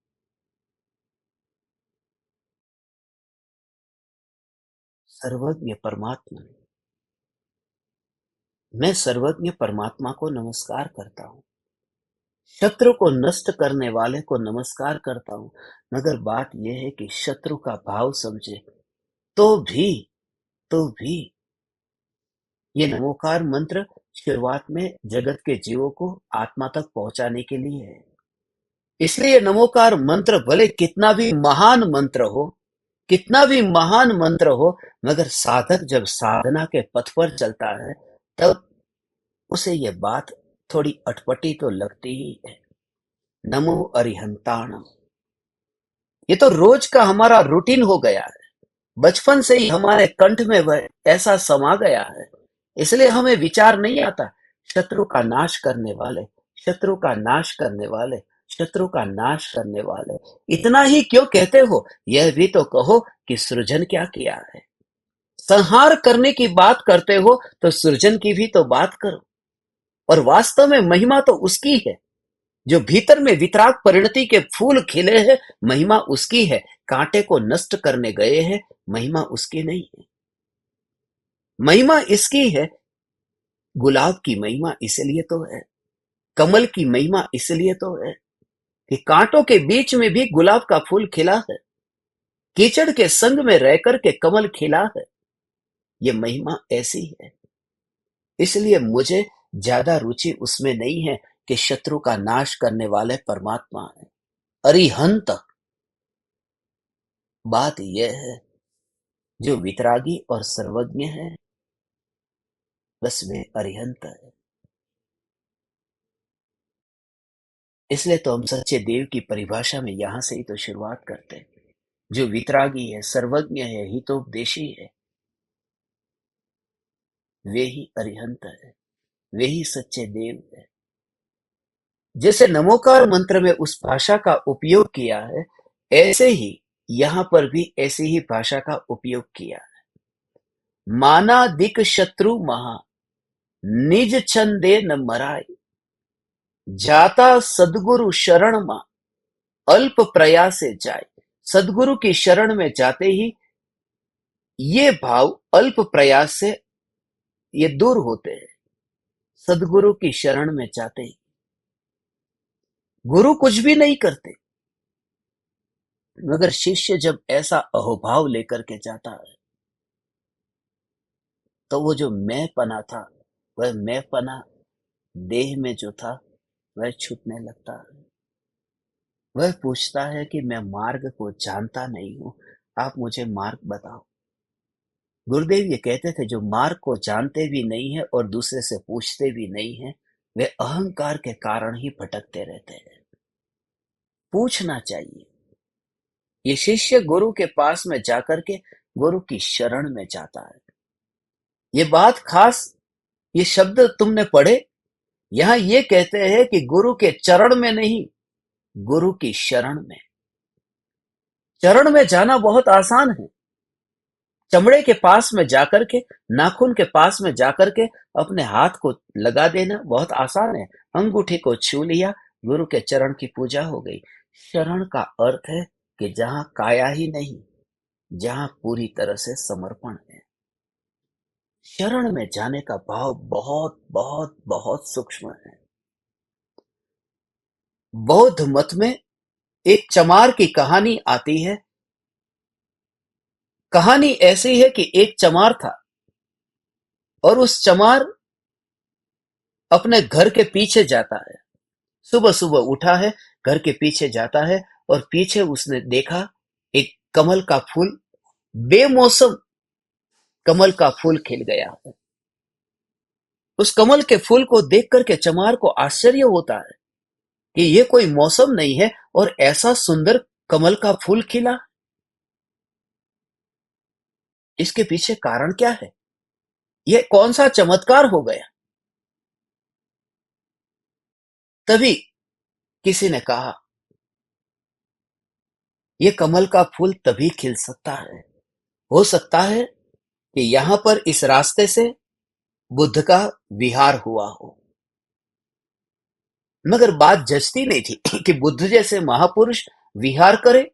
सर्वज्ञ परमात्मा। मैं सर्वज्ञ परमात्मा को नमस्कार करता हूँ, शत्रु को नष्ट करने वाले को नमस्कार करता हूँ। मगर बात यह है कि शत्रु का भाव समझे तो भी तो भी ये नमोकार मंत्र शुरुआत में जगत के जीवों को आत्मा तक पहुंचाने के लिए है। इसलिए नमोकार मंत्र भले कितना भी महान मंत्र हो, कितना भी महान मंत्र हो, मगर साधक जब साधना के पथ पर चलता है, तब उसे ये बात थोड़ी अटपटी तो लगती ही है। नमो अरिहंताणम, ये तो रोज का हमारा रूटीन हो गया है। बचपन से ही हमारे कंठ में वह ऐसा समा गया है, इसलिए हमें विचार नहीं आता। शत्रु का नाश करने वाले, शत्रु का नाश करने वाले, शत्रु का नाश करने वाले। इतना ही क्यों कहते हो? यह भी तो कहो कि सृजन क्या किया है। संहार करने की बात करते हो तो सृजन की भी तो बात करो। और वास्तव में महिमा तो उसकी है। जो भीतर में वितराग परिणति के फूल खिले हैं, महिमा उसकी है। कांटे को नष्ट करने गए हैं, महिमा उसकी नहीं है। महिमा इसकी है। गुलाब की महिमा इसलिए तो है, कमल की महिमा इसलिए तो है कि कांटों के बीच में भी गुलाब का फूल खिला है, कीचड़ के संग में रहकर के कमल खिला है। ये महिमा ऐसी है। इसलिए मुझे ज्यादा रुचि उसमें नहीं है कि शत्रु का नाश करने वाले परमात्मा है, अरिहंत। बात यह है, जो वितरागी और सर्वज्ञ है, बस वे अरिहंत है। इसलिए तो हम सच्चे देव की परिभाषा में यहां से ही तो शुरुआत करते हैं। जो वितरागी है, सर्वज्ञ है, हितोपदेशी है, वे ही अरिहंत है, वे ही सच्चे देव है। जैसे नमोकार मंत्र में उस भाषा का उपयोग किया है, ऐसे ही यहां पर भी ऐसी ही भाषा का उपयोग किया है। माना दिक शत्रु महा, निज छंदे न मराय, जाता सदगुरु शरण मा, अल्प प्रयासे जाय। सदगुरु की शरण में जाते ही ये भाव अल्प प्रयास से ये दूर होते हैं। सदगुरु की शरण में जाते ही गुरु कुछ भी नहीं करते, मगर शिष्य जब ऐसा अहोभाव लेकर के जाता है, तो वो जो मैं पना था, वह मैं पना देह में जो था, वह छूटने लगता है। वह पूछता है कि मैं मार्ग को जानता नहीं हूं, आप मुझे मार्ग बताओ। गुरुदेव ये कहते थे, जो मार्ग को जानते भी नहीं है और दूसरे से पूछते भी नहीं है, वे अहंकार के कारण ही भटकते रहते हैं। पूछना चाहिए। ये शिष्य गुरु के पास में जाकर के गुरु की शरण में जाता है। ये बात खास, ये शब्द तुमने पढ़े, यहां ये कहते हैं कि गुरु के चरण में नहीं, गुरु की शरण में। चरण में जाना बहुत आसान है। चमड़े के पास में जाकर के, नाखून के पास में जाकर के अपने हाथ को लगा देना बहुत आसान है। अंगूठी को छू लिया, गुरु के चरण की पूजा हो गई। शरण का अर्थ है कि जहां काया ही नहीं, जहां पूरी तरह से समर्पण है। शरण में जाने का भाव बहुत बहुत बहुत सूक्ष्म है। बौद्ध मत में एक चमार की कहानी आती है। कहानी ऐसी है कि एक चमार था और उस चमार अपने घर के पीछे जाता है। सुबह सुबह उठा है, घर के पीछे जाता है और पीछे उसने देखा एक कमल का फूल, बेमौसम कमल का फूल खिल गया है। उस कमल के फूल को देख करके चमार को आश्चर्य होता है कि ये कोई मौसम नहीं है और ऐसा सुंदर कमल का फूल खिला। इसके पीछे कारण क्या है? ये कौन सा चमत्कार हो गया? तभी किसी ने कहा, ये कमल का फूल तभी खिल सकता है, हो सकता है कि यहां पर इस रास्ते से बुद्ध का विहार हुआ हो। मगर बात जचती नहीं थी कि बुद्ध जैसे महापुरुष विहार करे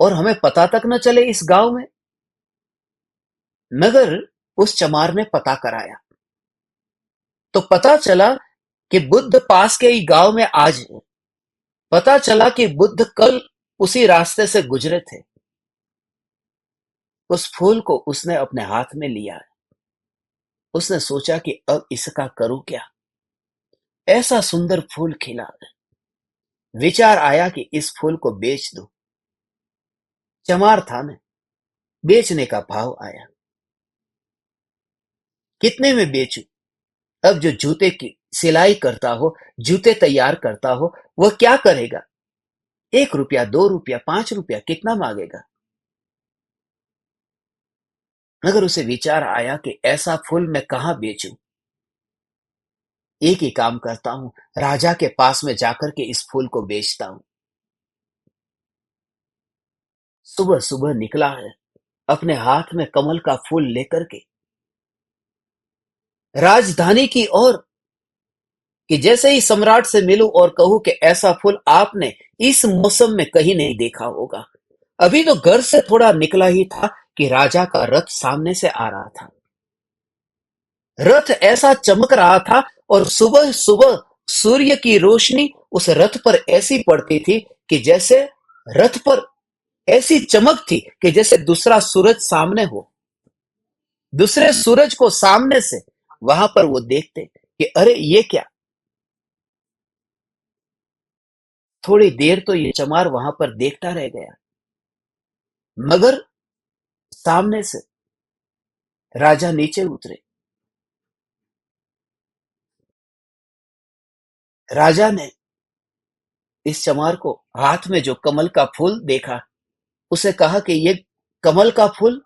और हमें पता तक न चले इस गांव में। मगर उस चमार ने पता कराया, तो पता चला कि बुद्ध पास के ही गांव में आज है। पता चला कि बुद्ध कल उसी रास्ते से गुजरे थे। उस फूल को उसने अपने हाथ में लिया। उसने सोचा कि अब इसका करूं क्या? ऐसा सुंदर फूल खिला है। विचार आया कि इस फूल को बेच दूं। चमार था न, बेचने का भाव आया। कितने में बेचूं? अब जो जूते की सिलाई करता हो, जूते तैयार करता हो, वह क्या करेगा? 1 रुपया, 2 रुपया, 5 रुपया कितना मांगेगा? मगर उसे विचार आया कि ऐसा फूल मैं कहां बेचूं। एक ही काम करता हूं, राजा के पास में जाकर के इस फूल को बेचता हूं। सुबह सुबह निकला है, अपने हाथ में कमल का फूल लेकर के राजधानी की ओर कि जैसे ही सम्राट से मिलूं और कहूं कि ऐसा फूल आपने इस मौसम में कहीं नहीं देखा होगा। अभी तो घर से थोड़ा निकला ही था कि राजा का रथ सामने से आ रहा था। रथ ऐसा चमक रहा था और सुबह सुबह सूर्य की रोशनी उस रथ पर ऐसी पड़ती थी कि जैसे रथ पर ऐसी चमक थी कि जैसे दूसरा सूरज सामने हो। दूसरे सूरज को सामने से वहां पर वो देखते कि अरे ये क्या। थोड़ी देर तो ये चमार वहां पर देखता रह गया, मगर सामने से राजा नीचे उतरे। राजा ने इस चमार को हाथ में जो कमल का फूल देखा, उसे कहा कि ये कमल का फूल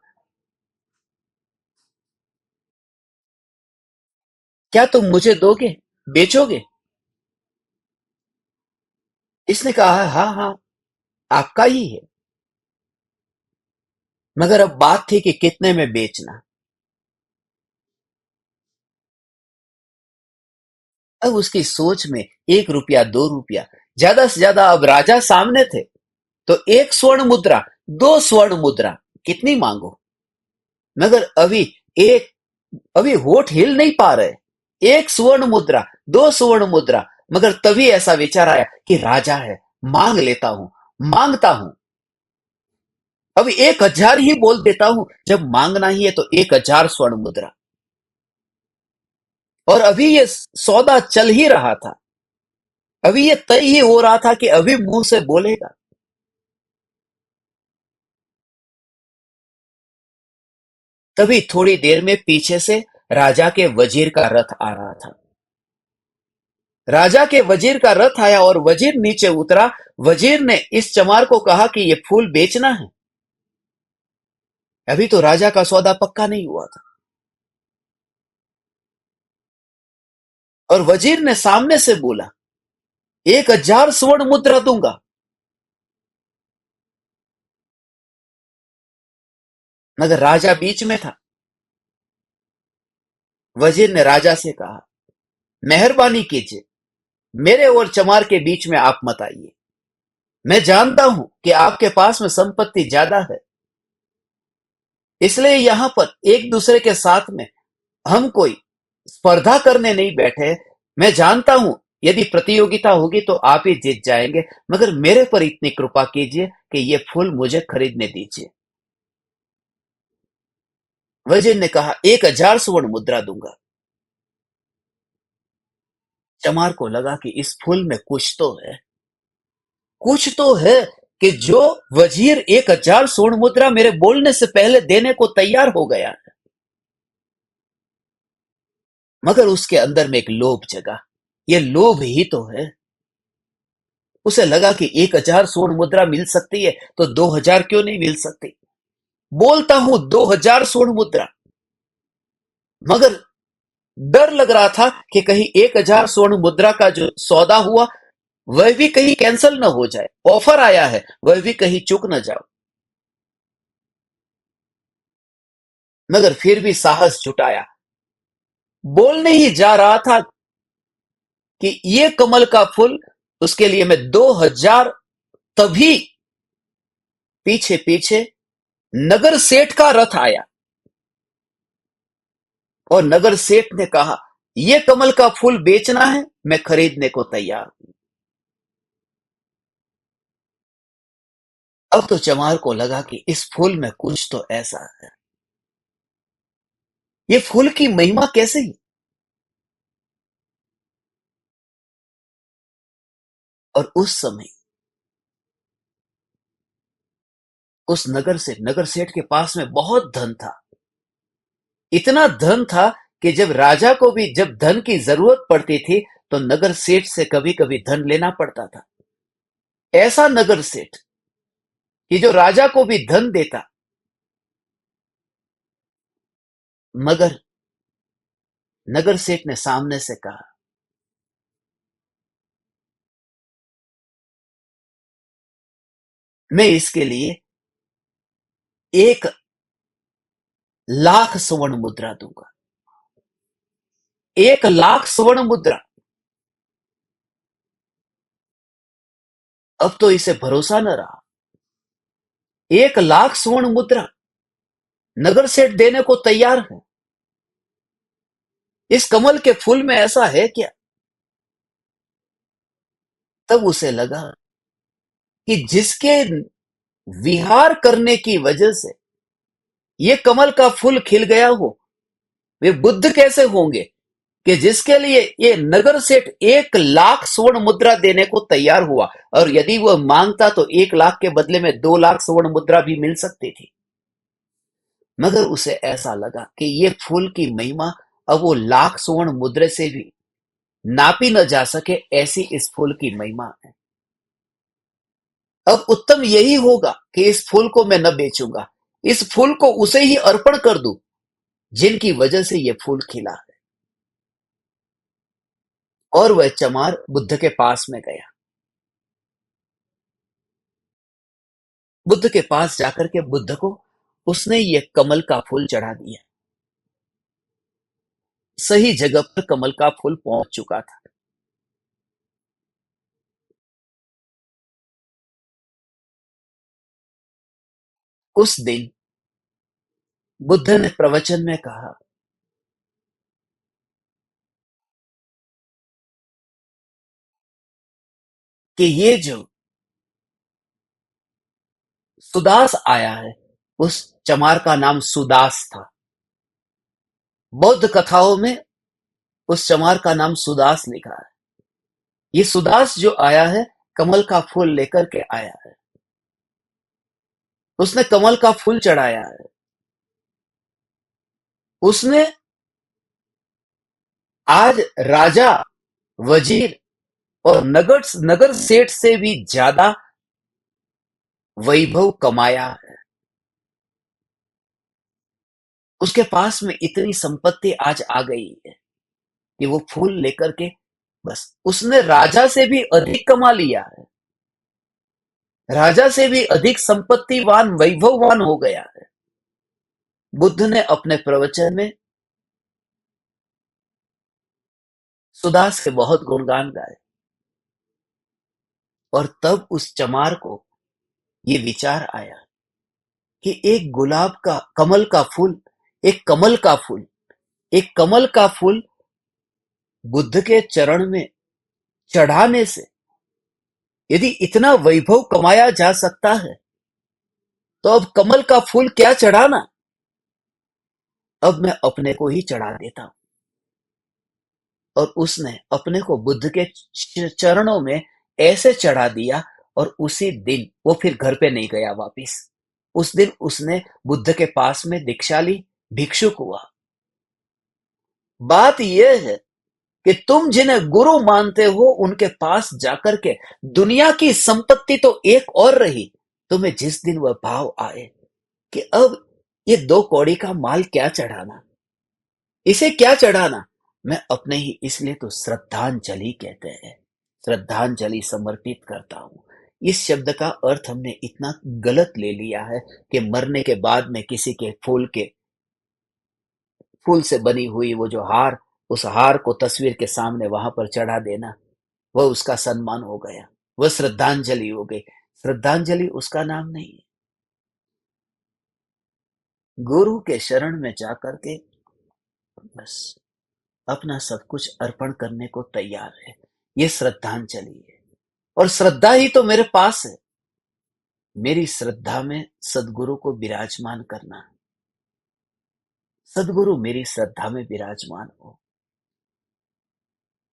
क्या तुम मुझे दोगे, बेचोगे? इसने कहा हाँ हाँ, आपका ही है, मगर अब बात थी कि कितने में बेचना। अब उसकी सोच में 1 रुपया 2 रुपया, ज्यादा से ज्यादा, अब राजा सामने थे तो 1 स्वर्ण मुद्रा, 2 स्वर्ण मुद्रा, कितनी मांगो। मगर एक अभी होठ हिल नहीं पा रहे। 1 स्वर्ण मुद्रा, 2 स्वर्ण मुद्रा, मगर तभी ऐसा विचार आया कि राजा है, मांग लेता हूं, मांगता हूं। अभी 1,000 ही बोल देता हूं, जब मांगना ही है तो 1,000 स्वर्ण मुद्रा। और अभी ये सौदा चल ही रहा था, अभी ये तय ही हो रहा था कि अभी मुंह से बोलेगा। तभी थोड़ी देर में पीछे से राजा के वजीर का रथ आ रहा था। राजा के वजीर का रथ आया और वजीर नीचे उतरा। वजीर ने इस चमार को कहा कि ये फूल बेचना है। अभी तो राजा का सौदा पक्का नहीं हुआ था, और वजीर ने सामने से बोला, 1,000 स्वर्ण मुद्रा दूंगा। मगर राजा बीच में था। वजीर ने राजा से कहा, मेहरबानी कीजिए, मेरे और चमार के बीच में आप मत आइए। मैं जानता हूं कि आपके पास में संपत्ति ज्यादा है, इसलिए यहां पर एक दूसरे के साथ में हम कोई स्पर्धा करने नहीं बैठे। मैं जानता हूं यदि प्रतियोगिता होगी तो आप ही जीत जाएंगे, मगर मेरे पर इतनी कृपा कीजिए कि ये फूल मुझे खरीदने दीजिए। वजीर ने कहा, 1,000 स्वर्ण मुद्रा दूंगा। चमार को लगा कि इस फूल में कुछ तो है, कुछ तो है, कि जो वजीर 1,000 स्वर्ण मुद्रा मेरे बोलने से पहले देने को तैयार हो गया। मगर उसके अंदर में एक लोभ जगा। ये लोभ ही तो है। उसे लगा कि 1,000 स्वर्ण मुद्रा मिल सकती है तो 2,000 क्यों नहीं मिल सकती। बोलता हूं 2,000 स्वर्ण मुद्रा, मगर डर लग रहा था कि कहीं 1,000 स्वर्ण मुद्रा का जो सौदा हुआ वह भी कहीं कैंसिल न हो जाए, ऑफर आया है वह भी कहीं चूक न जाओ। मगर फिर भी साहस जुटाया। बोलने ही जा रहा था कि ये कमल का फूल, उसके लिए मैं 2,000। तभी पीछे पीछे नगर सेठ का रथ आया और नगर सेठ ने कहा, ये कमल का फूल बेचना है, मैं खरीदने को तैयार हूं। अब तो चमार को लगा कि इस फूल में कुछ तो ऐसा है। ये फूल की महिमा कैसे ही। और उस समय उस नगर सेठ के पास में बहुत धन था। इतना धन था कि जब राजा को भी जब धन की जरूरत पड़ती थी तो नगर सेठ से कभी कभी धन लेना पड़ता था। ऐसा नगर सेठ कि जो राजा को भी धन देता। मगर नगर सेठ ने सामने से कहा, मैं इसके लिए 1,00,000 स्वर्ण मुद्रा दूंगा। 1,00,000 स्वर्ण मुद्रा। अब तो इसे भरोसा न रहा। 1 लाख स्वर्ण मुद्रा नगर सेठ देने को तैयार है। इस कमल के फूल में ऐसा है क्या? तब उसे लगा कि जिसके विहार करने की वजह से ये कमल का फूल खिल गया हो, वे बुद्ध कैसे होंगे कि जिसके लिए ये नगर सेठ 1 लाख स्वर्ण मुद्रा देने को तैयार हुआ, और यदि वह मांगता तो 1 लाख के बदले में 2 लाख स्वर्ण मुद्रा भी मिल सकती थी। मगर उसे ऐसा लगा कि ये फूल की महिमा अब वो लाख स्वर्ण मुद्रा से भी नापी न जा सके, ऐसी इस फूल की महिमा है। अब उत्तम यही होगा कि इस फूल को मैं न बेचूंगा, इस फूल को उसे ही अर्पण कर दूं जिनकी वजह से यह फूल खिला है। और वह चमार बुद्ध के पास में गया। बुद्ध के पास जाकर के बुद्ध को उसने ये कमल का फूल चढ़ा दिया। सही जगह पर कमल का फूल पहुंच चुका था। उस दिन बुद्ध ने प्रवचन में कहा कि ये जो सुदास आया है, उस चमार का नाम सुदास था। बौद्ध कथाओं में उस चमार का नाम सुदास लिखा है। ये सुदास जो आया है, कमल का फूल लेकर के आया है। उसने कमल का फूल चढ़ाया है। उसने आज राजा, वजीर और नगर सेठ से भी ज्यादा वैभव कमाया है। उसके पास में इतनी संपत्ति आज आ गई है कि वो फूल लेकर के बस उसने राजा से भी अधिक कमा लिया है। राजा से भी अधिक संपत्तिवान, वैभववान हो गया है। बुद्ध ने अपने प्रवचन में सुदास के बहुत गुणगान गाए। और तब उस चमार को ये विचार आया कि एक गुलाब का कमल का फूल, एक कमल का फूल, एक कमल का फूल बुद्ध के चरण में चढ़ाने से यदि इतना वैभव कमाया जा सकता है, तो अब कमल का फूल क्या चढ़ाना, अब मैं अपने को ही चढ़ा देता हूं। और उसने अपने को बुद्ध के चरणों में ऐसे चढ़ा दिया, और उसी दिन वो फिर घर पे नहीं गया वापिस। उस दिन उसने बुद्ध के पास में दीक्षा ली, भिक्षुक हुआ। बात यह है कि तुम जिन्हें गुरु मानते हो, उनके पास जाकर के दुनिया की संपत्ति तो एक और रही, तुम्हें जिस दिन वह भाव आए कि अब ये 2 कौड़ी का माल क्या चढ़ाना, इसे क्या चढ़ाना, मैं अपने ही, इसलिए तो श्रद्धांजलि कहते हैं, श्रद्धांजलि समर्पित करता हूं। इस शब्द का अर्थ हमने इतना गलत ले लिया है कि मरने के बाद में किसी के फूल से बनी हुई वो जो हार, उस हार को तस्वीर के सामने वहां पर चढ़ा देना, वह उसका सम्मान हो गया, वह श्रद्धांजलि हो गई। श्रद्धांजलि उसका नाम नहीं है। गुरु के शरण में जाकर के बस अपना सब कुछ अर्पण करने को तैयार है, ये श्रद्धांजलि है। और श्रद्धा ही तो मेरे पास है। मेरी श्रद्धा में सदगुरु को विराजमान करना। सदगुरु मेरी श्रद्धा में विराजमान हो।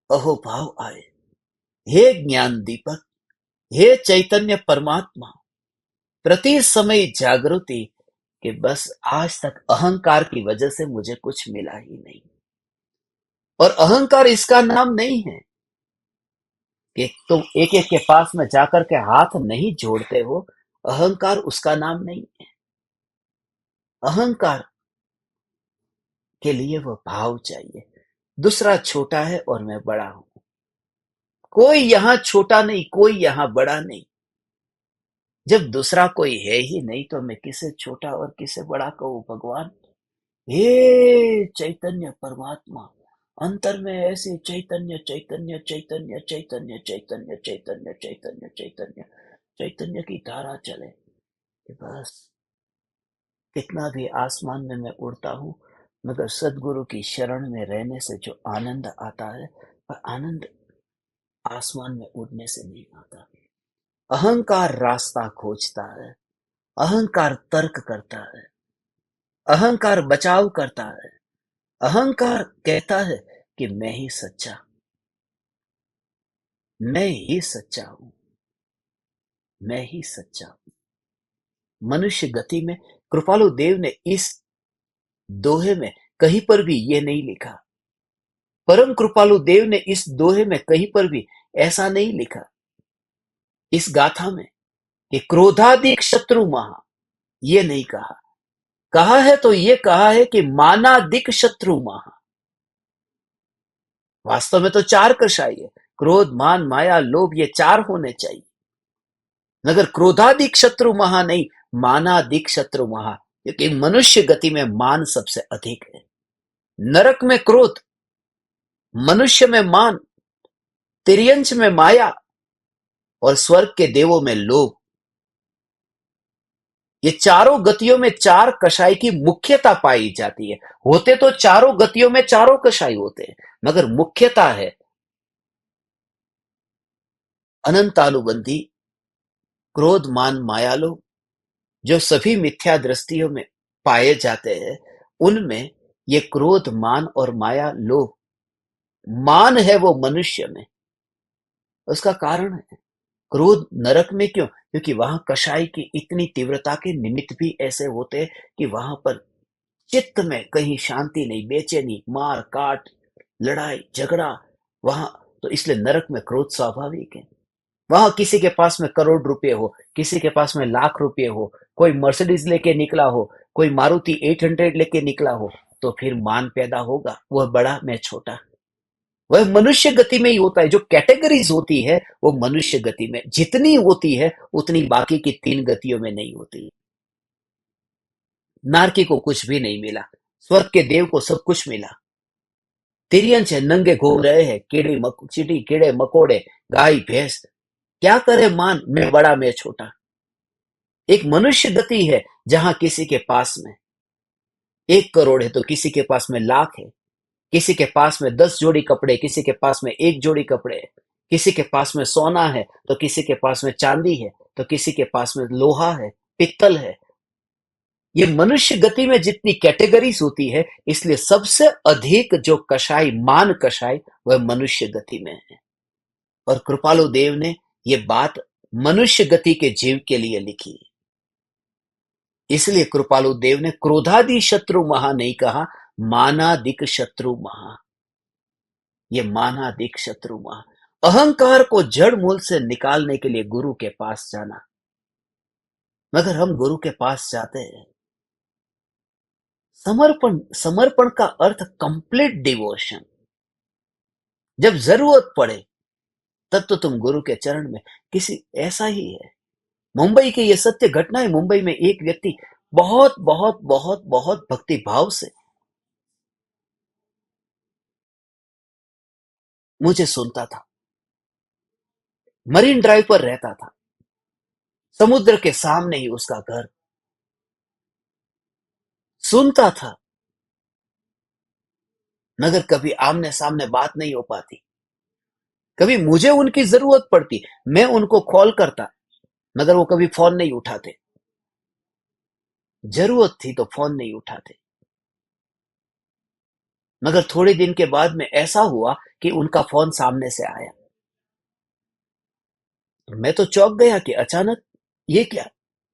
अहो भाव आए, हे ज्ञान दीपक, हे चैतन्य परमात्मा, प्रति समय जागृति, कि बस आज तक अहंकार की वजह से मुझे कुछ मिला ही नहीं। और अहंकार इसका नाम नहीं है कि तुम एक एक के पास में जाकर के हाथ नहीं जोड़ते हो। अहंकार उसका नाम नहीं है। अहंकार के लिए वह भाव चाहिए, दूसरा छोटा है और मैं बड़ा हूं। कोई यहां छोटा नहीं, कोई यहां बड़ा नहीं। जब दूसरा कोई है ही नहीं, तो मैं किसे छोटा और किसे बड़ा कहूं भगवान। हे चैतन्य परमात्मा, अंतर में ऐसी चैतन्य चैतन्य चैतन्य चैतन्य चैतन्य चैतन्य चैतन्य चैतन्य चैतन्य की धारा चले कि बस कितना भी आसमान में मैं उड़ता हूँ, मगर सदगुरु की शरण में रहने से जो आनंद आता है, वह आनंद आसमान में उड़ने से नहीं आता। अहंकार रास्ता खोजता है, अहंकार तर्क करता है, अहंकार बचाव करता है, अहंकार कहता है कि मैं ही सच्चा हूं, मैं ही सच्चा हूं। मनुष्य गति में कृपालु देव ने इस दोहे में कहीं पर भी ये नहीं लिखा। परम कृपालु देव ने इस दोहे में कहीं पर भी ऐसा नहीं लिखा, इस गाथा में, कि क्रोधाधिक शत्रु महा, ये नहीं कहा। कहा है तो ये कहा है कि मानादिक शत्रु महा। वास्तव में तो चार कषाय है, क्रोध, मान, माया, लोभ, ये चार होने चाहिए, मगर क्रोधाधिक शत्रु महा नहीं, मानादिक शत्रु महा, क्योंकि मनुष्य गति में मान सबसे अधिक है। नरक में क्रोध, मनुष्य में मान, तिर्यंच में माया और स्वर्ग के देवों में लोभ। ये चारों गतियों में चार कषाय की मुख्यता पाई जाती है। होते तो चारों गतियों में चारों कषाय होते हैं, मगर मुख्यता है अनंतानुबंधी क्रोध, मान, माया, लोभ, जो सभी मिथ्या दृष्टियों में पाए जाते हैं। उनमें ये क्रोध, मान और माया, लोभ, मान है वो मनुष्य में। उसका कारण है क्रोध नरक में क्यों? क्योंकि वहां कषाय की इतनी तीव्रता के निमित्त भी ऐसे होते हैं कि वहां पर चित्त में कहीं शांति नहीं, बेचैनी, मार काट, लड़ाई झगड़ा वहां। तो इसलिए नरक में क्रोध स्वाभाविक है। वहां किसी के पास में करोड़ रुपए हो, किसी के पास में लाख रुपए हो, कोई मर्सिडीज लेके निकला हो, कोई मारुति 800 लेके निकला हो, तो फिर मान पैदा होगा, वह बड़ा मैं छोटा। वह मनुष्य गति में ही होता है। जो कैटेगरीज होती है वो मनुष्य गति में जितनी होती है उतनी बाकी की तीन गतियों में नहीं होती। नारकी को कुछ भी नहीं मिला, स्वर्ग के देव को सब कुछ मिला। तिरियंच है, नंगे घूम रहे हैं, चीटी, कीड़े मकोड़े, गाय भैंस। क्या करे मान, मैं बड़ा मैं छोटा। एक मनुष्य गति है जहां किसी के पास में 1 करोड़ है तो किसी के पास में लाख है, किसी के पास में 10 जोड़ी कपड़े, किसी के पास में 1 जोड़ी कपड़े है, किसी के पास में सोना है तो किसी के पास में चांदी है, तो किसी के पास में लोहा है, पित्तल है। ये मनुष्य गति में जितनी कैटेगरीज होती है, इसलिए सबसे अधिक जो कषाय, मान कषाय, वह मनुष्य गति में है। और कृपालु देव ने ये बात मनुष्य गति के जीव के लिए लिखी। इसलिए कृपालु देव ने क्रोधादि शत्रु महा नहीं कहा, मानादिक शत्रु महा। ये मानादिक शत्रु महा, अहंकार को जड़ मूल से निकालने के लिए गुरु के पास जाना। मगर हम गुरु के पास जाते हैं, समर्पण, समर्पण का अर्थ कंप्लीट डिवोशन। जब जरूरत पड़े तब तो तुम गुरु के चरण में, किसी ऐसा ही है। मुंबई की यह सत्य घटना है। मुंबई में एक व्यक्ति बहुत बहुत बहुत बहुत भक्ति भाव से मुझे सुनता था। मरीन ड्राइव पर रहता था, समुद्र के सामने ही उसका घर। सुनता था, मगर कभी आमने सामने बात नहीं हो पाती। कभी मुझे उनकी जरूरत पड़ती, मैं उनको कॉल करता, मगर वो कभी फोन नहीं उठाते। जरूरत थी तो फोन नहीं उठाते। मगर थोड़े दिन के बाद में ऐसा हुआ कि उनका फोन सामने से आया। मैं तो चौंक गया कि अचानक ये क्या,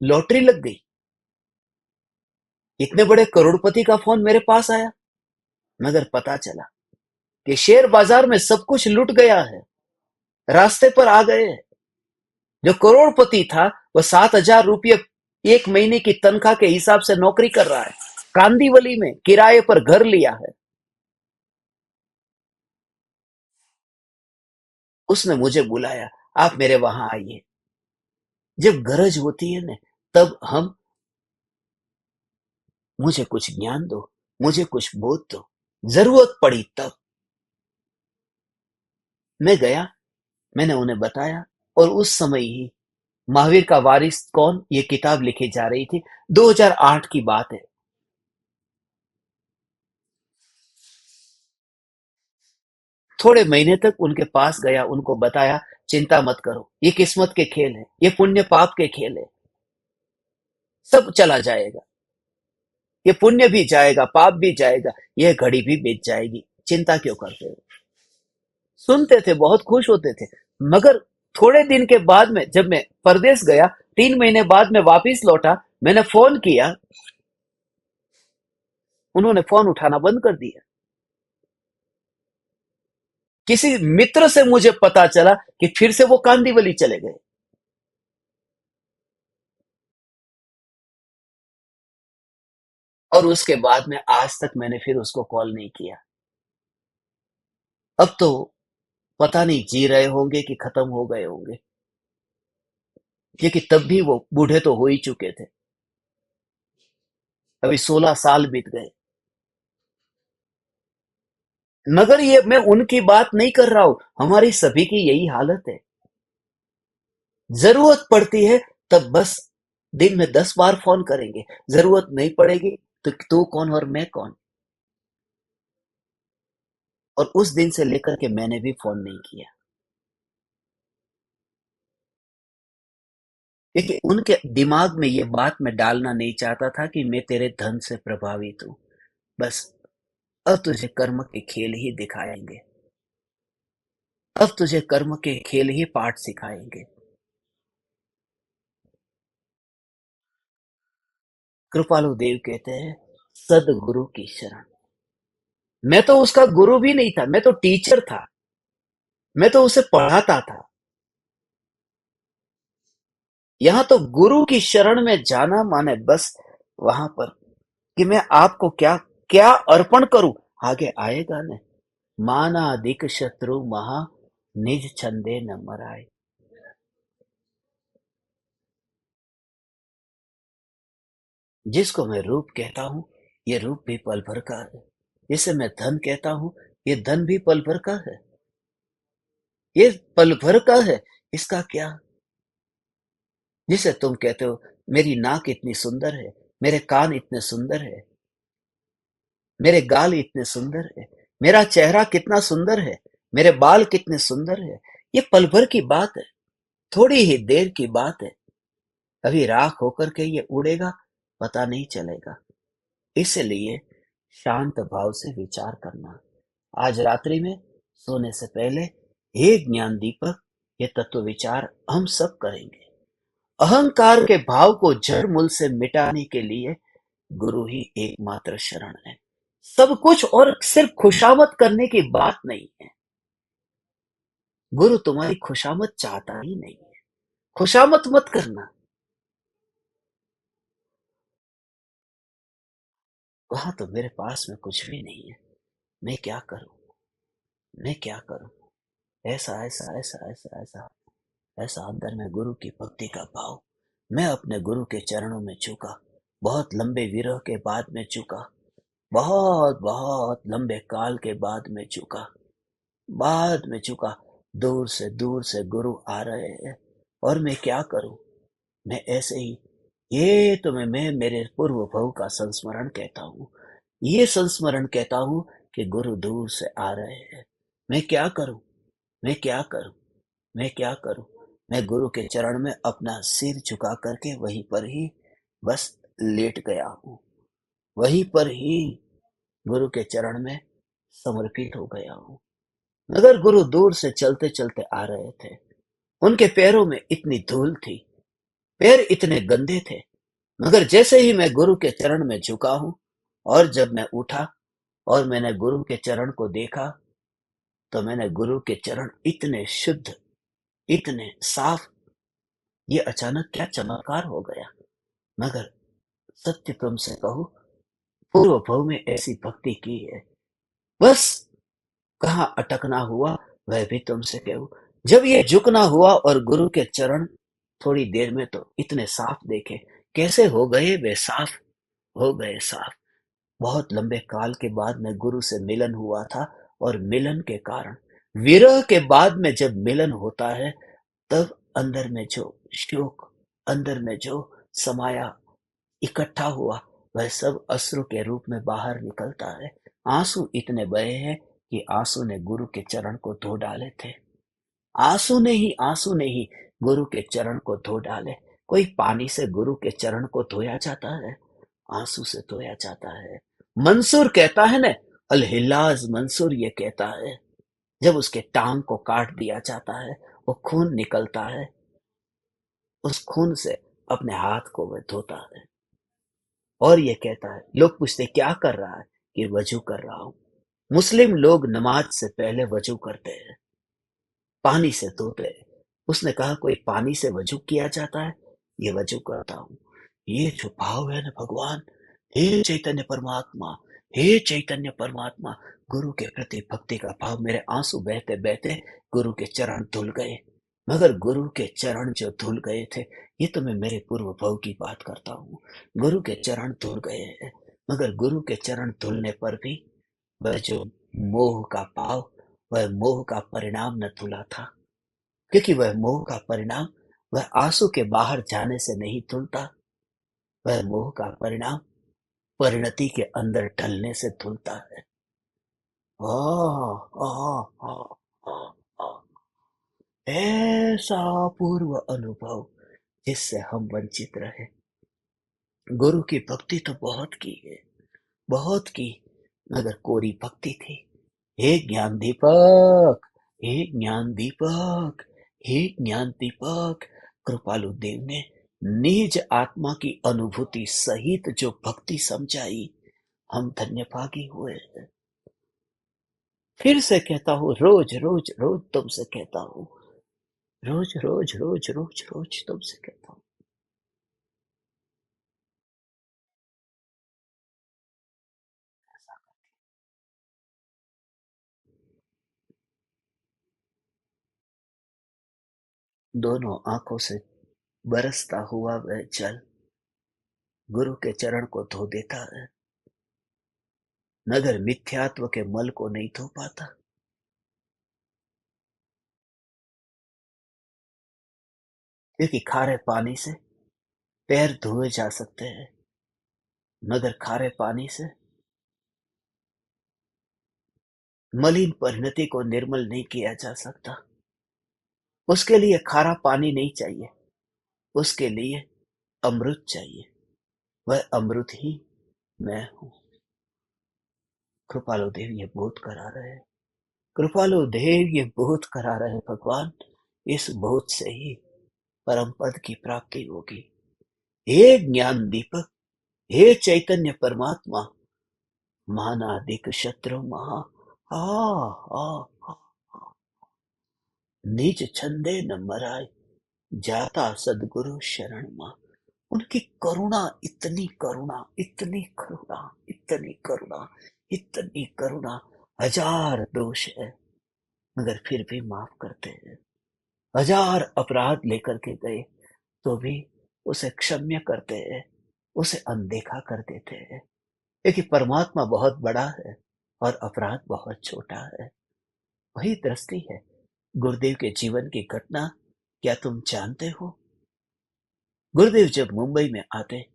लॉटरी लग गई। इतने बड़े करोड़पति का फोन मेरे पास आया। मगर पता चला कि शेयर बाजार में सब कुछ लुट गया है, रास्ते पर आ गए हैं। जो करोड़पति था वह 7,000 रुपये 1 महीने की तनख्वाह के हिसाब से नौकरी कर रहा है, कांदीवली में किराए पर घर लिया है। उसने मुझे बुलाया, आप मेरे वहां आइए। जब गरज होती है ना, तब हम, मुझे कुछ ज्ञान दो, मुझे कुछ बोध दो, जरूरत पड़ी तब। मैं गया, मैंने उन्हें बताया, और उस समय ही महावीर का वारिस कौन ये किताब लिखी जा रही थी। 2008 की बात है। थोड़े महीने तक उनके पास गया, उनको बताया, चिंता मत करो, ये किस्मत के खेल है, ये पुण्य पाप के खेल है, सब चला जाएगा, ये पुण्य भी जाएगा, पाप भी जाएगा, यह घड़ी भी बीत जाएगी, चिंता क्यों करते हो। सुनते थे, बहुत खुश होते थे। मगर थोड़े दिन के बाद में जब मैं परदेश गया, 3 महीने बाद में वापिस लौटा, मैंने फोन किया, उन्होंने फोन उठाना बंद कर दिया। किसी मित्र से मुझे पता चला कि फिर से वो कांदीवली चले गए। और उसके बाद में आज तक मैंने फिर उसको कॉल नहीं किया। अब तो पता नहीं जी रहे होंगे कि खत्म हो गए होंगे, क्योंकि तब भी वो बूढ़े तो हो ही चुके थे। अभी 16 साल बीत गए। मगर ये मैं उनकी बात नहीं कर रहा हूं, हमारी सभी की यही हालत है। जरूरत पड़ती है तब बस दिन में 10 बार फोन करेंगे, जरूरत नहीं पड़ेगी तो तू कौन और मैं कौन। और उस दिन से लेकर के मैंने भी फोन नहीं किया, क्योंकि उनके दिमाग में ये बात मैं डालना नहीं चाहता था कि मैं तेरे धन से प्रभावित हूं। बस अब तुझे कर्म के खेल ही दिखाएंगे, अब तुझे कर्म के खेल ही पाठ सिखाएंगे। कृपालु देव कहते हैं, सदगुरु की शरण। मैं तो उसका गुरु भी नहीं था, मैं तो टीचर था, मैं तो उसे पढ़ाता था। यहां तो गुरु की शरण में जाना माने बस वहां पर कि मैं आपको क्या क्या अर्पण करूं, आगे आएगा न। माना अधिक शत्रु महा, निज छंदे न मराए। जिसको मैं रूप कहता हूं, ये रूप भी पल भर का है। जिसे मैं धन कहता हूं, ये धन भी पल भर का है। ये पल भर का है, इसका क्या। जिसे तुम कहते हो मेरी नाक इतनी सुंदर है, मेरे कान इतने सुंदर है, मेरे गाल इतने सुंदर है, मेरा चेहरा कितना सुंदर है, मेरे बाल कितने सुंदर है, ये पल भर की बात है, थोड़ी ही देर की बात है। कभी राख होकर के ये उड़ेगा, पता नहीं चलेगा। इसलिए शांत भाव से विचार करना। आज रात्रि में सोने से पहले हे ज्ञान दीपक, ये तत्व विचार हम सब करेंगे। अहंकार के भाव को जड़ मूल से मिटाने के लिए गुरु ही एकमात्र शरण है। सब कुछ और सिर्फ खुशामद करने की बात नहीं है। गुरु तुम्हारी खुशामद चाहता ही नहीं है। खुशामद मत करना। वहां तो मेरे पास में कुछ भी नहीं है, मैं क्या करूं, मैं क्या करूं। ऐसा ऐसा ऐसा ऐसा ऐसा ऐसा अंदर में गुरु की भक्ति का भाव। मैं अपने गुरु के चरणों में झुका, बहुत लंबे विरह के बाद में झुका, बहुत बहुत लंबे काल के बाद में झुका, बाद में झुका। दूर से गुरु आ रहे हैं, और मैं क्या करूं। मैं ऐसे ही, ये तो मैं मेरे पूर्व भव का संस्मरण कहता हूँ। ये संस्मरण कहता हूँ कि गुरु दूर से आ रहे हैं। मैं क्या करूं, मैं क्या करूं, मैं क्या करूं। मैं गुरु के चरण में अपना सिर झुका करके वहीं पर ही बस लेट गया हूं, वहीं पर ही गुरु के चरण में समर्पित हो गया हूं। मगर गुरु दूर से चलते चलते आ रहे थे। उनके पैरों में इतनी धूल थी, पैर इतने गंदे थे। मगर जैसे ही मैं गुरु के चरण में झुका हूं, और जब मैं उठा और मैंने गुरु के चरण को देखा, तो मैंने गुरु के चरण इतने शुद्ध, इतने साफ, ये अचानक क्या चमत्कार हो गया। मगर सत्य तुमसे कहूं, पूर्व भव में ऐसी भक्ति की है, बस कहाँ अटकना हुआ वह भी तुमसे कहूं। जब ये झुकना हुआ और गुरु के चरण थोड़ी देर में तो इतने साफ देखे, कैसे हो गए वे साफ, हो गए साफ। बहुत लंबे काल के बाद में गुरु से मिलन हुआ था, और मिलन के कारण विरह के बाद में जब मिलन होता है, तब अंदर में जो शोक, अंदर में जो समाया, इकट्ठा हुआ, वह सब अश्रु के रूप में बाहर निकलता है। आंसू इतने बहे हैं कि आंसू ने गुरु के चरण को धो डाले थे। आंसू ने ही गुरु के चरण को धो डाले। कोई पानी से गुरु के चरण को धोया जाता है? आंसू से धोया जाता है। मंसूर कहता है न, अल-हिल्लाज मंसूर ये कहता है, जब उसके टांग को काट दिया जाता है, वो खून निकलता है, उस खून से अपने हाथ को वह धोता है और ये कहता है, लोग पूछते क्या कर रहा है? कि वजू कर रहा हूं। मुस्लिम लोग नमाज से पहले वजू करते हैं, पानी से धोते हैं। उसने कहा कोई पानी से वजू किया जाता है? ये वजू करता हूं। ये जो भाव है ना भगवान, हे चैतन्य परमात्मा, हे चैतन्य परमात्मा, गुरु के प्रति भक्ति का भाव, मेरे आंसू बहते बहते गुरु के चरण धुल गए। मगर गुरु के चरण जो धुल गए थे, ये तो मैं मेरे पूर्व भव की बात करता हूँ। गुरु के चरण धुल गए हैं, मगर गुरु के चरण धुलने पर भी वह जो मोह का भाव, वह मोह का परिणाम न धुला था, क्योंकि वह मोह का परिणाम वह आंसू के बाहर जाने से नहीं धुलता, वह मोह का परिणाम परिणति के अंदर ढलने से धुलता है। आह, आह, आह, आह, आह। ऐसा पूर्व अनुभव जिससे हम वंचित रहे। गुरु की भक्ति तो बहुत की है, बहुत की, मगर कोरी भक्ति थी। हे ज्ञान दीपक, हे ज्ञान दीपक, हे ज्ञान दीपक, कृपालु देव ने निज आत्मा की अनुभूति सहित जो भक्ति समझाई, हम धन्यभागी हुए। फिर से कहता हूँ, रोज रोज रोज तुमसे कहता हूँ, रोज रोज रोज रोज रोज तुमसे कहता हूँ। दोनों आंखों से बरसता हुआ वह जल गुरु के चरण को धो देता है, मगर मिथ्यात्व के मल को नहीं धो पाता। क्योंकि खारे पानी से पैर धोए जा सकते हैं, मगर खारे पानी से मलिन परिणति को निर्मल नहीं किया जा सकता। उसके लिए खारा पानी नहीं चाहिए, उसके लिए अमृत चाहिए। वह अमृत ही मैं हूं। कृपालु देव ये बोध करा रहे हैं, कृपालु देव ये बोध करा रहे हैं भगवान। इस बोध से ही परम पद की प्राप्ति होगी। हे ज्ञान दीपक, हे चैतन्य परमात्मा, मानादिक शत्रु महा, आ, आ, आ, निज छंदे न मराय, जाता सदगुरु शरण मा। उनकी करुणा, इतनी करुणा, इतनी करुणा, इतनी करुणा, इतनी करुणा, हजार दोष है मगर फिर भी माफ करते हैं। हजार अपराध लेकर के गए तो भी उसे क्षम्य करते हैं, उसे अनदेखा कर देते हैं, क्योंकि परमात्मा बहुत बड़ा है और अपराध बहुत छोटा है। वही दृष्टि है गुरुदेव के जीवन की घटना। क्या तुम जानते हो, गुरुदेव जब मुंबई में आते,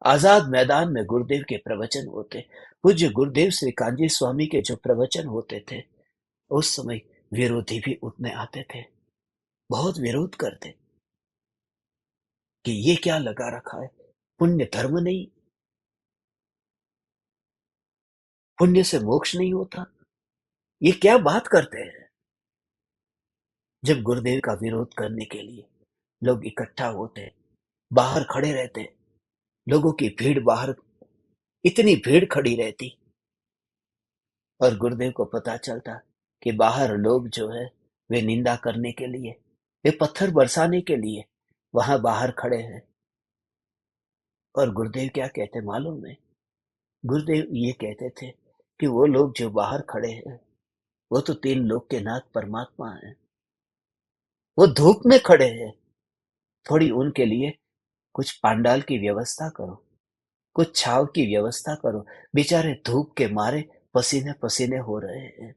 आजाद मैदान में गुरुदेव के प्रवचन होते, पूज्य गुरुदेव श्री कांजी स्वामी के जो प्रवचन होते थे, उस समय विरोधी भी उतने आते थे, बहुत विरोध करते कि ये क्या लगा रखा है, पुण्य धर्म नहीं, पुण्य से मोक्ष नहीं होता, ये क्या बात करते हैं। जब गुरुदेव का विरोध करने के लिए लोग इकट्ठा होते, बाहर खड़े रहते, लोगों की भीड़ बाहर, इतनी भीड़ खड़ी रहती और गुरुदेव को पता चलता कि बाहर लोग जो है वे निंदा करने के लिए, वे पत्थर बरसाने के लिए वहां बाहर खड़े हैं। और गुरुदेव क्या कहते मालूम है? गुरुदेव ये कहते थे कि वो लोग जो बाहर खड़े हैं, वो तो तीन लोक के नाथ परमात्मा हैं, वो धूप में खड़े हैं, थोड़ी उनके लिए कुछ पांडाल की व्यवस्था करो, कुछ छाव की व्यवस्था करो, बेचारे धूप के मारे पसीने पसीने हो रहे हैं।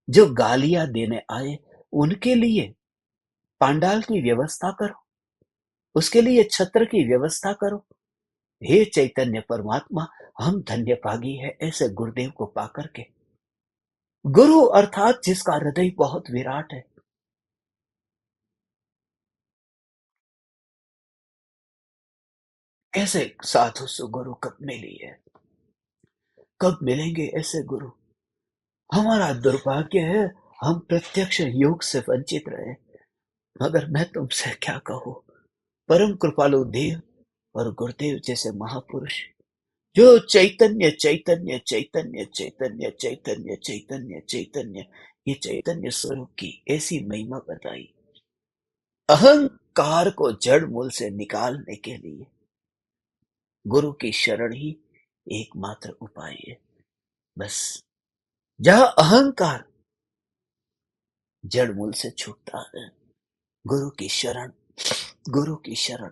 जो गालियां देने आए उनके लिए पांडाल की व्यवस्था करो, उसके लिए छत्र की व्यवस्था करो। हे चैतन्य परमात्मा, हम धन्य भागी है ऐसे गुरुदेव को पाकर के। गुरु अर्थात जिसका हृदय बहुत विराट है। ऐसे साधु सुगुरु कब मिली है, कब मिलेंगे ऐसे गुरु? हमारा दुर्भाग्य है, हम प्रत्यक्ष योग से वंचित रहे। मगर मैं तुमसे क्या कहूँ, परम कृपालु देव और गुरुदेव जैसे महापुरुष जो चैतन्य चैतन्य चैतन्य चैतन्य चैतन्य चैतन्य चैतन्य, ये चैतन्य स्वरूप की ऐसी महिमा बताई। अहंकार को जड़ मूल से निकालने के लिए गुरु की शरण ही एकमात्र उपाय है। बस जहां अहंकार जड़ मूल से छूटता है, गुरु की शरण, गुरु की शरण।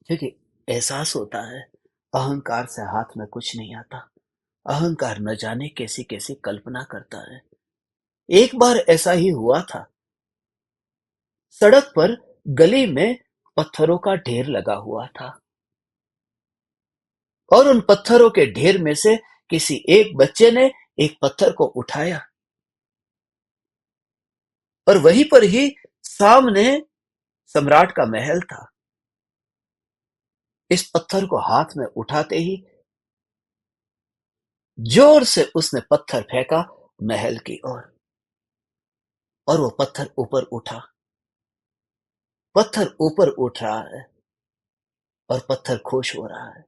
क्योंकि एहसास होता है अहंकार से हाथ में कुछ नहीं आता। अहंकार न जाने कैसी कैसी कल्पना करता है। एक बार ऐसा ही हुआ था। सड़क पर गली में पत्थरों का ढेर लगा हुआ था और उन पत्थरों के ढेर में से किसी एक बच्चे ने एक पत्थर को उठाया और वहीं पर ही सामने सम्राट का महल था। इस पत्थर को हाथ में उठाते ही जोर से उसने पत्थर फेंका महल की ओर और वो पत्थर ऊपर उठा। पत्थर ऊपर उठ रहा है और पत्थर खुश हो रहा है।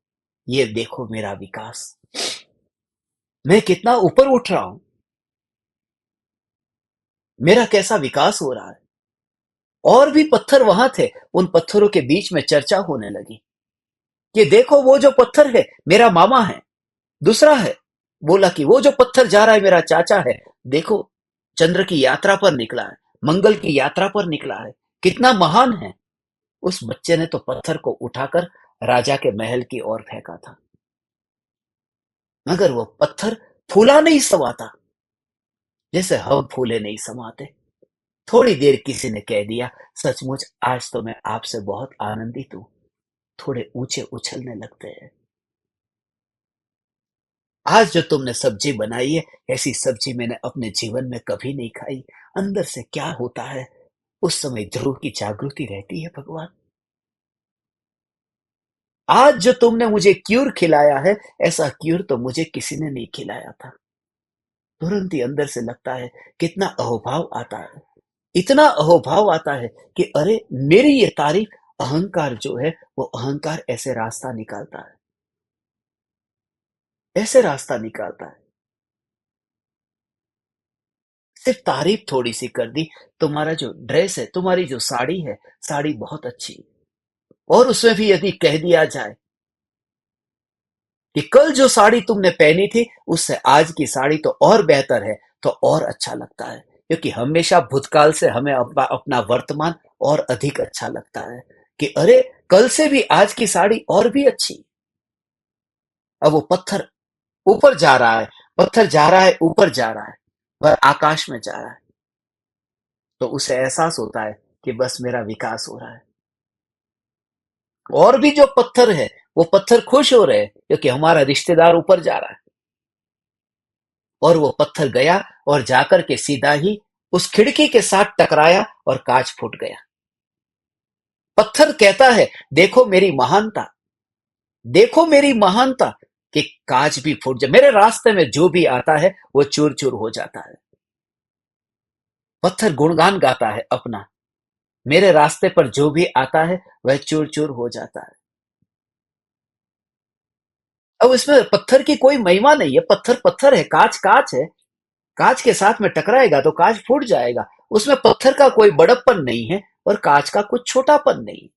ये देखो मेरा विकास, मैं कितना ऊपर उठ रहा हूं, मेरा कैसा विकास हो रहा है। और भी पत्थर वहां थे, उन पत्थरों के बीच में चर्चा होने लगी कि देखो वो जो पत्थर है मेरा मामा है। दूसरा है बोला कि वो जो पत्थर जा रहा है मेरा चाचा है। देखो चंद्र की यात्रा पर निकला है, मंगल की यात्रा पर निकला है, कितना महान है। उस बच्चे ने तो पत्थर को उठाकर राजा के महल की ओर फेंका था, मगर वो पत्थर फूला नहीं समाता जैसे हम फूले नहीं समाते। थोड़ी देर किसी ने कह दिया, सचमुच आज तो मैं आपसे बहुत आनंदित हूं। थोड़े ऊंचे उछलने लगते हैं। आज जो तुमने सब्जी बनाई है, ऐसी सब्जी मैंने अपने जीवन में कभी नहीं खाई। अंदर से क्या होता है उस समय ध्रुव की जागृति रहती है। भगवान, आज जो तुमने मुझे क्यूर खिलाया है, ऐसा क्यूर तो मुझे किसी ने नहीं खिलाया था। तुरंत ही अंदर से लगता है कितना अहोभाव आता है, इतना अहोभाव आता है कि अरे मेरी ये तारीफ, अहंकार जो है वो अहंकार ऐसे रास्ता निकालता है, ऐसे रास्ता निकालता है। सिर्फ तारीफ थोड़ी सी कर दी, तुम्हारा जो ड्रेस है, तुम्हारी जो साड़ी है, साड़ी बहुत अच्छी है। और उसमें भी यदि कह दिया जाए कि कल जो साड़ी तुमने पहनी थी उससे आज की साड़ी तो और बेहतर है, तो और अच्छा लगता है। क्योंकि हमेशा भूतकाल से हमें अपना वर्तमान और अधिक अच्छा लगता है कि अरे कल से भी आज की साड़ी और भी अच्छी। अब वो पत्थर ऊपर जा रहा है, पत्थर जा रहा है, ऊपर जा रहा है, वह आकाश में जा रहा है। तो उसे एहसास होता है कि बस मेरा विकास हो रहा है। और भी जो पत्थर है वो पत्थर खुश हो रहे हैं क्योंकि हमारा रिश्तेदार ऊपर जा रहा है। और वो पत्थर गया और जाकर के सीधा ही उस खिड़की के साथ टकराया और कांच फूट गया। पत्थर कहता है देखो मेरी महानता, देखो मेरी महानता, कि कांच भी फूट जाए, मेरे रास्ते में जो भी आता है वो चूर चूर हो जाता है। पत्थर गुणगान गाता है अपना, मेरे रास्ते पर जो भी आता है वह चूर चूर हो जाता है। अब इसमें पत्थर की कोई महिमा नहीं है। पत्थर पत्थर है, कांच कांच है। कांच के साथ में टकराएगा तो कांच फूट जाएगा। उसमें पत्थर का कोई बड़प्पन नहीं है और कांच का कुछ छोटापन नहीं।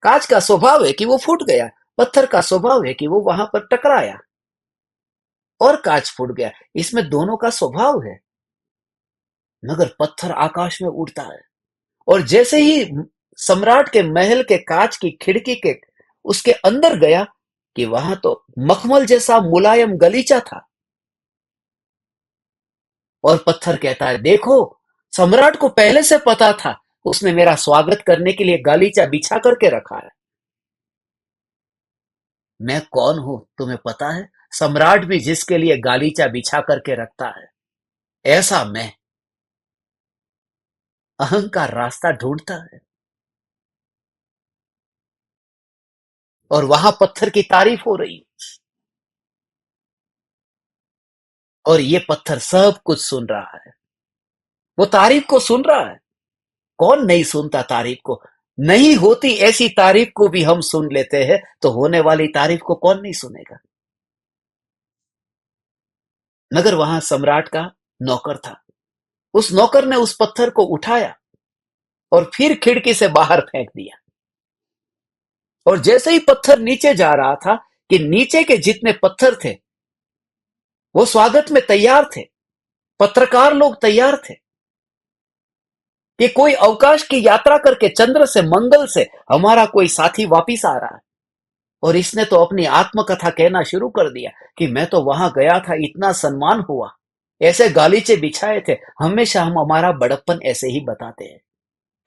कांच का स्वभाव है कि वो फूट गया, पत्थर का स्वभाव है कि वो वहां पर टकराया और कांच फूट गया। इसमें दोनों का स्वभाव है। मगर पत्थर आकाश में उड़ता है और जैसे ही सम्राट के महल के कांच की खिड़की के उसके अंदर गया कि वहां तो मखमल जैसा मुलायम गलीचा था। और पत्थर कहता है, देखो, सम्राट को पहले से पता था, उसने मेरा स्वागत करने के लिए गालीचा बिछा करके रखा है। मैं कौन हूं तुम्हें पता है? सम्राट भी जिसके लिए गालीचा बिछा करके रखता है, ऐसा मैं। अहंकार रास्ता ढूंढता है, और वहां पत्थर की तारीफ हो रही, और ये पत्थर सब कुछ सुन रहा है। वो तारीफ को सुन रहा है। कौन नहीं सुनता तारीफ को? नहीं होती ऐसी तारीफ को भी हम सुन लेते हैं, तो होने वाली तारीफ को कौन नहीं सुनेगा? मगर वहां सम्राट का नौकर था। उस नौकर ने उस पत्थर को उठाया और फिर खिड़की से बाहर फेंक दिया। और जैसे ही पत्थर नीचे जा रहा था, कि नीचे के जितने पत्थर थे वो स्वागत में तैयार थे। पत्रकार लोग तैयार थे कि कोई अवकाश की यात्रा करके चंद्र से, मंगल से हमारा कोई साथी वापिस आ रहा है। और इसने तो अपनी आत्मकथा कहना शुरू कर दिया कि मैं तो वहां गया था, इतना सम्मान हुआ, ऐसे गालीचे बिछाए थे। हमेशा हम हमारा बड़प्पन ऐसे ही बताते हैं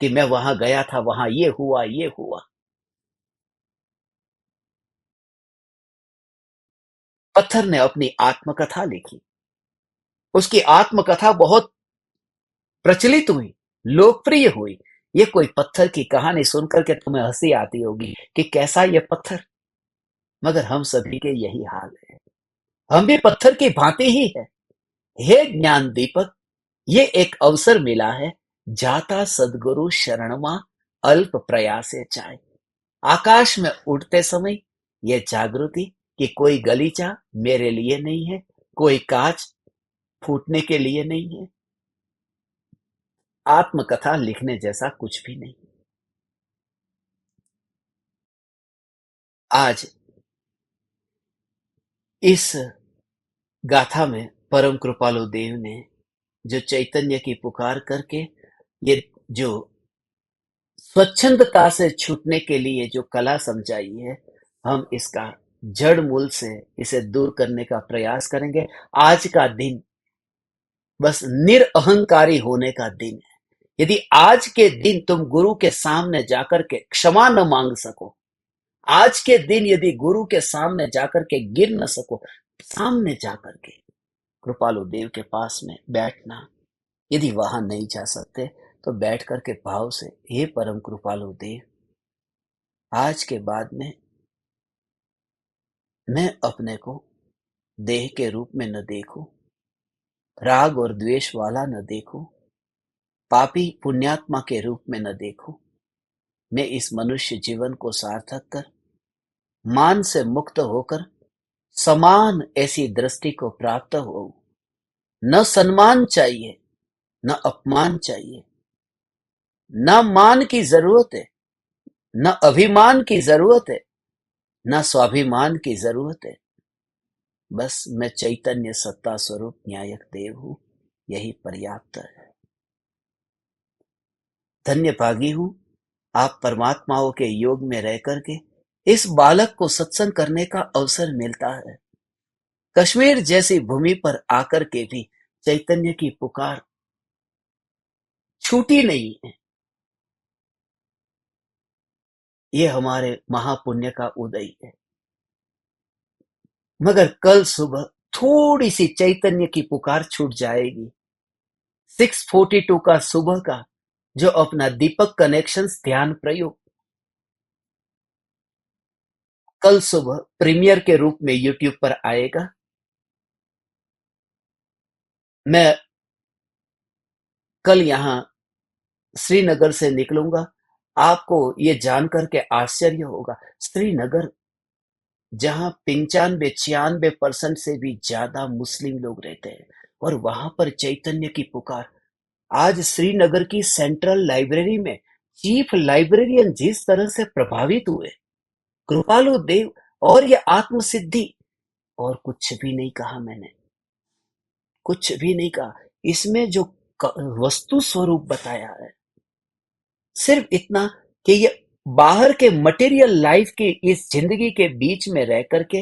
कि मैं वहां गया था, वहां ये हुआ, ये हुआ। पत्थर ने अपनी आत्मकथा लिखी। उसकी आत्मकथा बहुत प्रचलित हुई, लोकप्रिय हुई। ये कोई पत्थर की कहानी सुनकर के तुम्हें हंसी आती होगी कि कैसा ये पत्थर। मगर हम सभी के यही हाल है। हम भी पत्थर की भांति ही है। हे ज्ञान दीपक, ये एक अवसर मिला है, जाता सदगुरु शरणमा, अल्प प्रयासे चाय। आकाश में उड़ते समय ये जागृति कि कोई गलीचा मेरे लिए नहीं है, कोई कांच फूटने के लिए नहीं है। आत्मकथा लिखने जैसा कुछ भी नहीं। आज इस गाथा में परम कृपालु देव ने जो चैतन्य की पुकार करके ये जो स्वच्छंदता से छूटने के लिए जो कला समझाई है, हम इसका जड़ मूल से इसे दूर करने का प्रयास करेंगे। आज का दिन बस निरअहंकारी होने का दिन है। यदि आज के दिन तुम गुरु के सामने जाकर के क्षमा न मांग सको, आज के दिन यदि गुरु के सामने जाकर के गिर न सको, सामने जाकर के कृपालु देव के पास में बैठना। यदि वहां नहीं जा सकते तो बैठ करके भाव से, हे परम कृपालु देव, आज के बाद में मैं अपने को देह के रूप में न देखूं, राग और द्वेष वाला न देखूं, पापी पुण्यात्मा के रूप में न देखूं। मैं इस मनुष्य जीवन को सार्थक कर, मान से मुक्त होकर समान ऐसी दृष्टि को प्राप्त हो। न सम्मान चाहिए, न अपमान चाहिए, न मान की जरूरत है, न अभिमान की जरूरत है, न स्वाभिमान की जरूरत है। बस मैं चैतन्य सत्ता स्वरूप न्यायक देव हूं, यही पर्याप्त है। धन्य भागी हूं, आप परमात्माओं के योग में रह करके इस बालक को सत्संग करने का अवसर मिलता है। कश्मीर जैसी भूमि पर आकर के भी चैतन्य की पुकार छूटी नहीं है। ये हमारे महापुण्य का उदय है। मगर कल सुबह थोड़ी सी चैतन्य की पुकार छूट जाएगी। 6:42 का सुबह का जो अपना दीपक कनेक्शंस ध्यान प्रयोग कल सुबह प्रीमियर के रूप में यूट्यूब पर आएगा। मैं कल यहां श्रीनगर से निकलूंगा। आपको ये जानकर के आश्चर्य होगा, श्रीनगर जहां 95-96% से भी ज्यादा मुस्लिम लोग रहते हैं, और वहां पर चैतन्य की पुकार। आज श्रीनगर की सेंट्रल लाइब्रेरी में चीफ लाइब्रेरियन जिस तरह से प्रभावित हुए, कृपालु देव, और ये आत्मसिद्धि, और कुछ भी नहीं कहा मैंने, कुछ भी नहीं कहा। इसमें जो वस्तु स्वरूप बताया है, सिर्फ इतना कि ये बाहर के मटेरियल लाइफ की इस जिंदगी के बीच में रह करके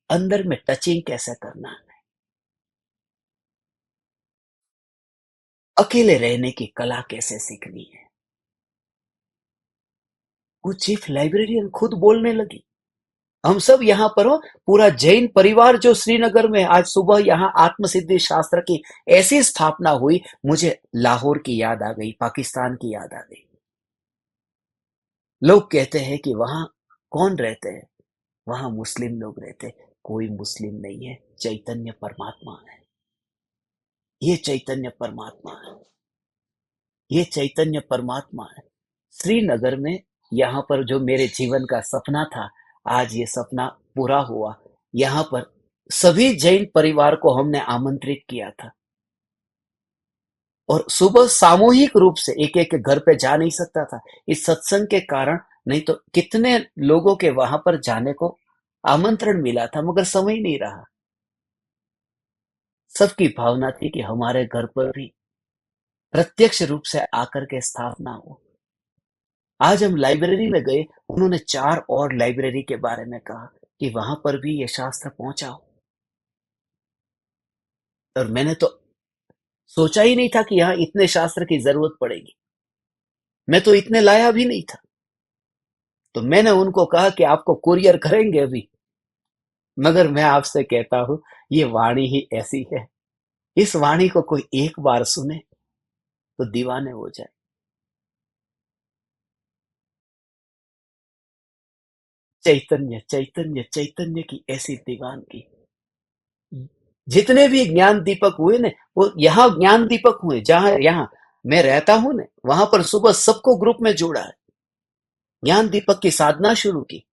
अंदर में टचिंग कैसे करना है। अकेले रहने की कला कैसे सीखनी है। वो चीफ लाइब्रेरियन खुद बोलने लगी, हम सब यहाँ पर हो, पूरा जैन परिवार जो श्रीनगर में, आज सुबह यहाँ आत्मसिद्धि शास्त्र की ऐसी स्थापना हुई, मुझे लाहौर की याद आ गई, पाकिस्तान की याद आ गई। लोग कहते हैं कि वहां कौन रहते हैं, वहां मुस्लिम लोग रहते हैं। कोई मुस्लिम नहीं है, चैतन्य परमात्मा है। ये चैतन्य परमात्मा है, ये चैतन्य परमात्मा है। श्रीनगर में, यहाँ पर जो मेरे जीवन का सपना था, आज ये सपना पूरा हुआ। यहाँ पर सभी जैन परिवार को हमने आमंत्रित किया था, और सुबह सामूहिक रूप से एक एक घर पे जा नहीं सकता था इस सत्संग के कारण, नहीं तो कितने लोगों के वहां पर जाने को आमंत्रण मिला था, मगर समय नहीं रहा। सबकी भावना थी कि हमारे घर पर भी प्रत्यक्ष रूप से आकर के स्थापना हो। आज हम लाइब्रेरी में गए, उन्होंने 4 और लाइब्रेरी के बारे में कहा कि वहां पर भी ये शास्त्र पहुंचाओ। और मैंने तो सोचा ही नहीं था कि यहाँ इतने शास्त्र की जरूरत पड़ेगी, मैं तो इतने लाया भी नहीं था। तो मैंने उनको कहा कि आपको कुरियर करेंगे अभी, मगर मैं आपसे कहता हूं, ये वाणी ही ऐसी है, इस वाणी को कोई एक बार सुने तो दीवाने हो जाए। चैतन्य चैतन्य चैतन्य की ऐसी दीवानगी। जितने भी ज्ञान दीपक हुए ने, वो यहाँ ज्ञान दीपक हुए, जहां यहाँ मैं रहता हूं ने, वहां पर सुबह सबको ग्रुप में जोड़ा है, ज्ञान दीपक की साधना शुरू की।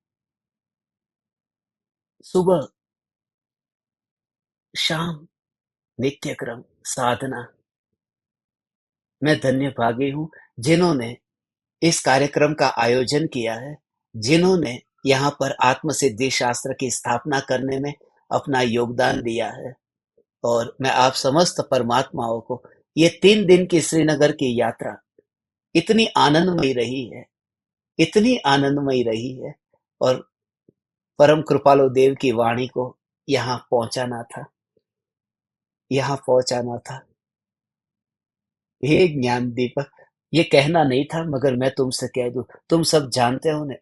सुबह शाम नित्यक्रम साधना। मैं धन्य भागी हूं जिन्होंने इस कार्यक्रम का आयोजन किया है, जिन्होंने यहाँ पर आत्म सिद्धि शास्त्र की स्थापना करने में अपना योगदान दिया है। और मैं आप समस्त परमात्माओं को, ये 3 दिन की श्रीनगर की यात्रा इतनी आनंदमयी रही है, इतनी आनंदमयी रही है, और परम कृपालु देव की वाणी को यहाँ पहुंचाना था, यहाँ पहुंचाना था। हे ज्ञान दीपक, ये कहना नहीं था, मगर मैं तुमसे कह दूं, तुम सब जानते हो ने,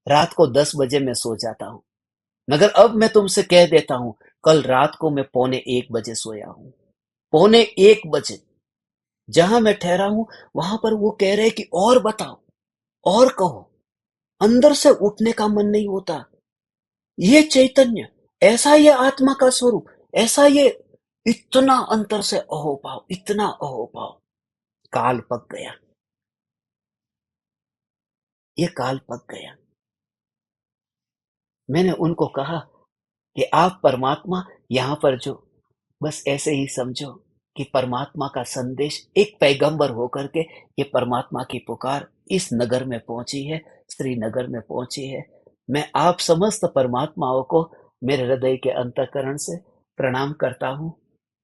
रात को 10 बजे मैं सो जाता हूं, मगर अब मैं तुमसे कह देता हूं, कल रात को मैं 12:45 सोया हूं। 12:45 जहां मैं ठहरा हूं, वहां पर वो कह रहे कि और बताओ, और कहो। अंदर से उठने का मन नहीं होता। ये चैतन्य, ऐसा ये आत्मा का स्वरूप, ऐसा ये, इतना अंतर से अहोभाव, इतना अहोभाव। काल पक गया, ये काल पक गया। मैंने उनको कहा कि आप परमात्मा, यहाँ पर जो, बस ऐसे ही समझो कि परमात्मा का संदेश एक पैगंबर होकर के, ये परमात्मा की पुकार इस नगर में पहुंची है, श्रीनगर में पहुंची है। मैं आप समस्त परमात्माओं को मेरे हृदय के अंतःकरण से प्रणाम करता हूं।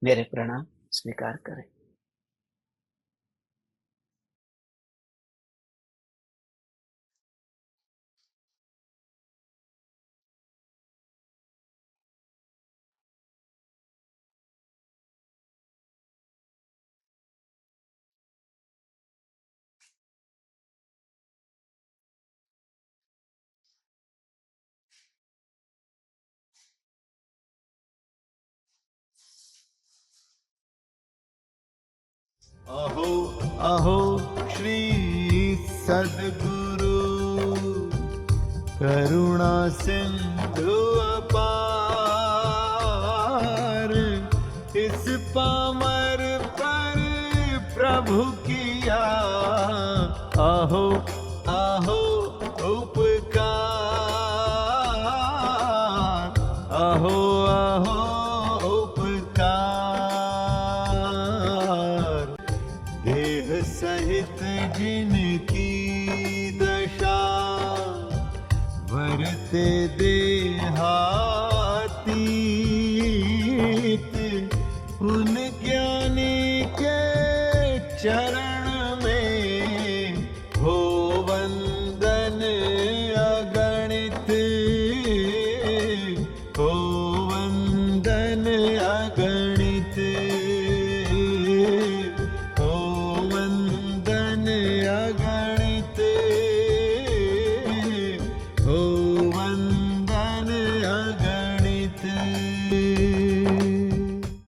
मेरे प्रणाम स्वीकार करें। अहो अहो श्री सद्गुरु करुणा सिंधु अपार, इस पामर पर प्रभु किया अहो अहो उपकार, अहो अहो उपकार। देह सहित जिनकी दशा, वरते देहातीत, उन ज्ञानी के चरण में हो वंदन अगणित, हो वंदन अगणित, हो वंदन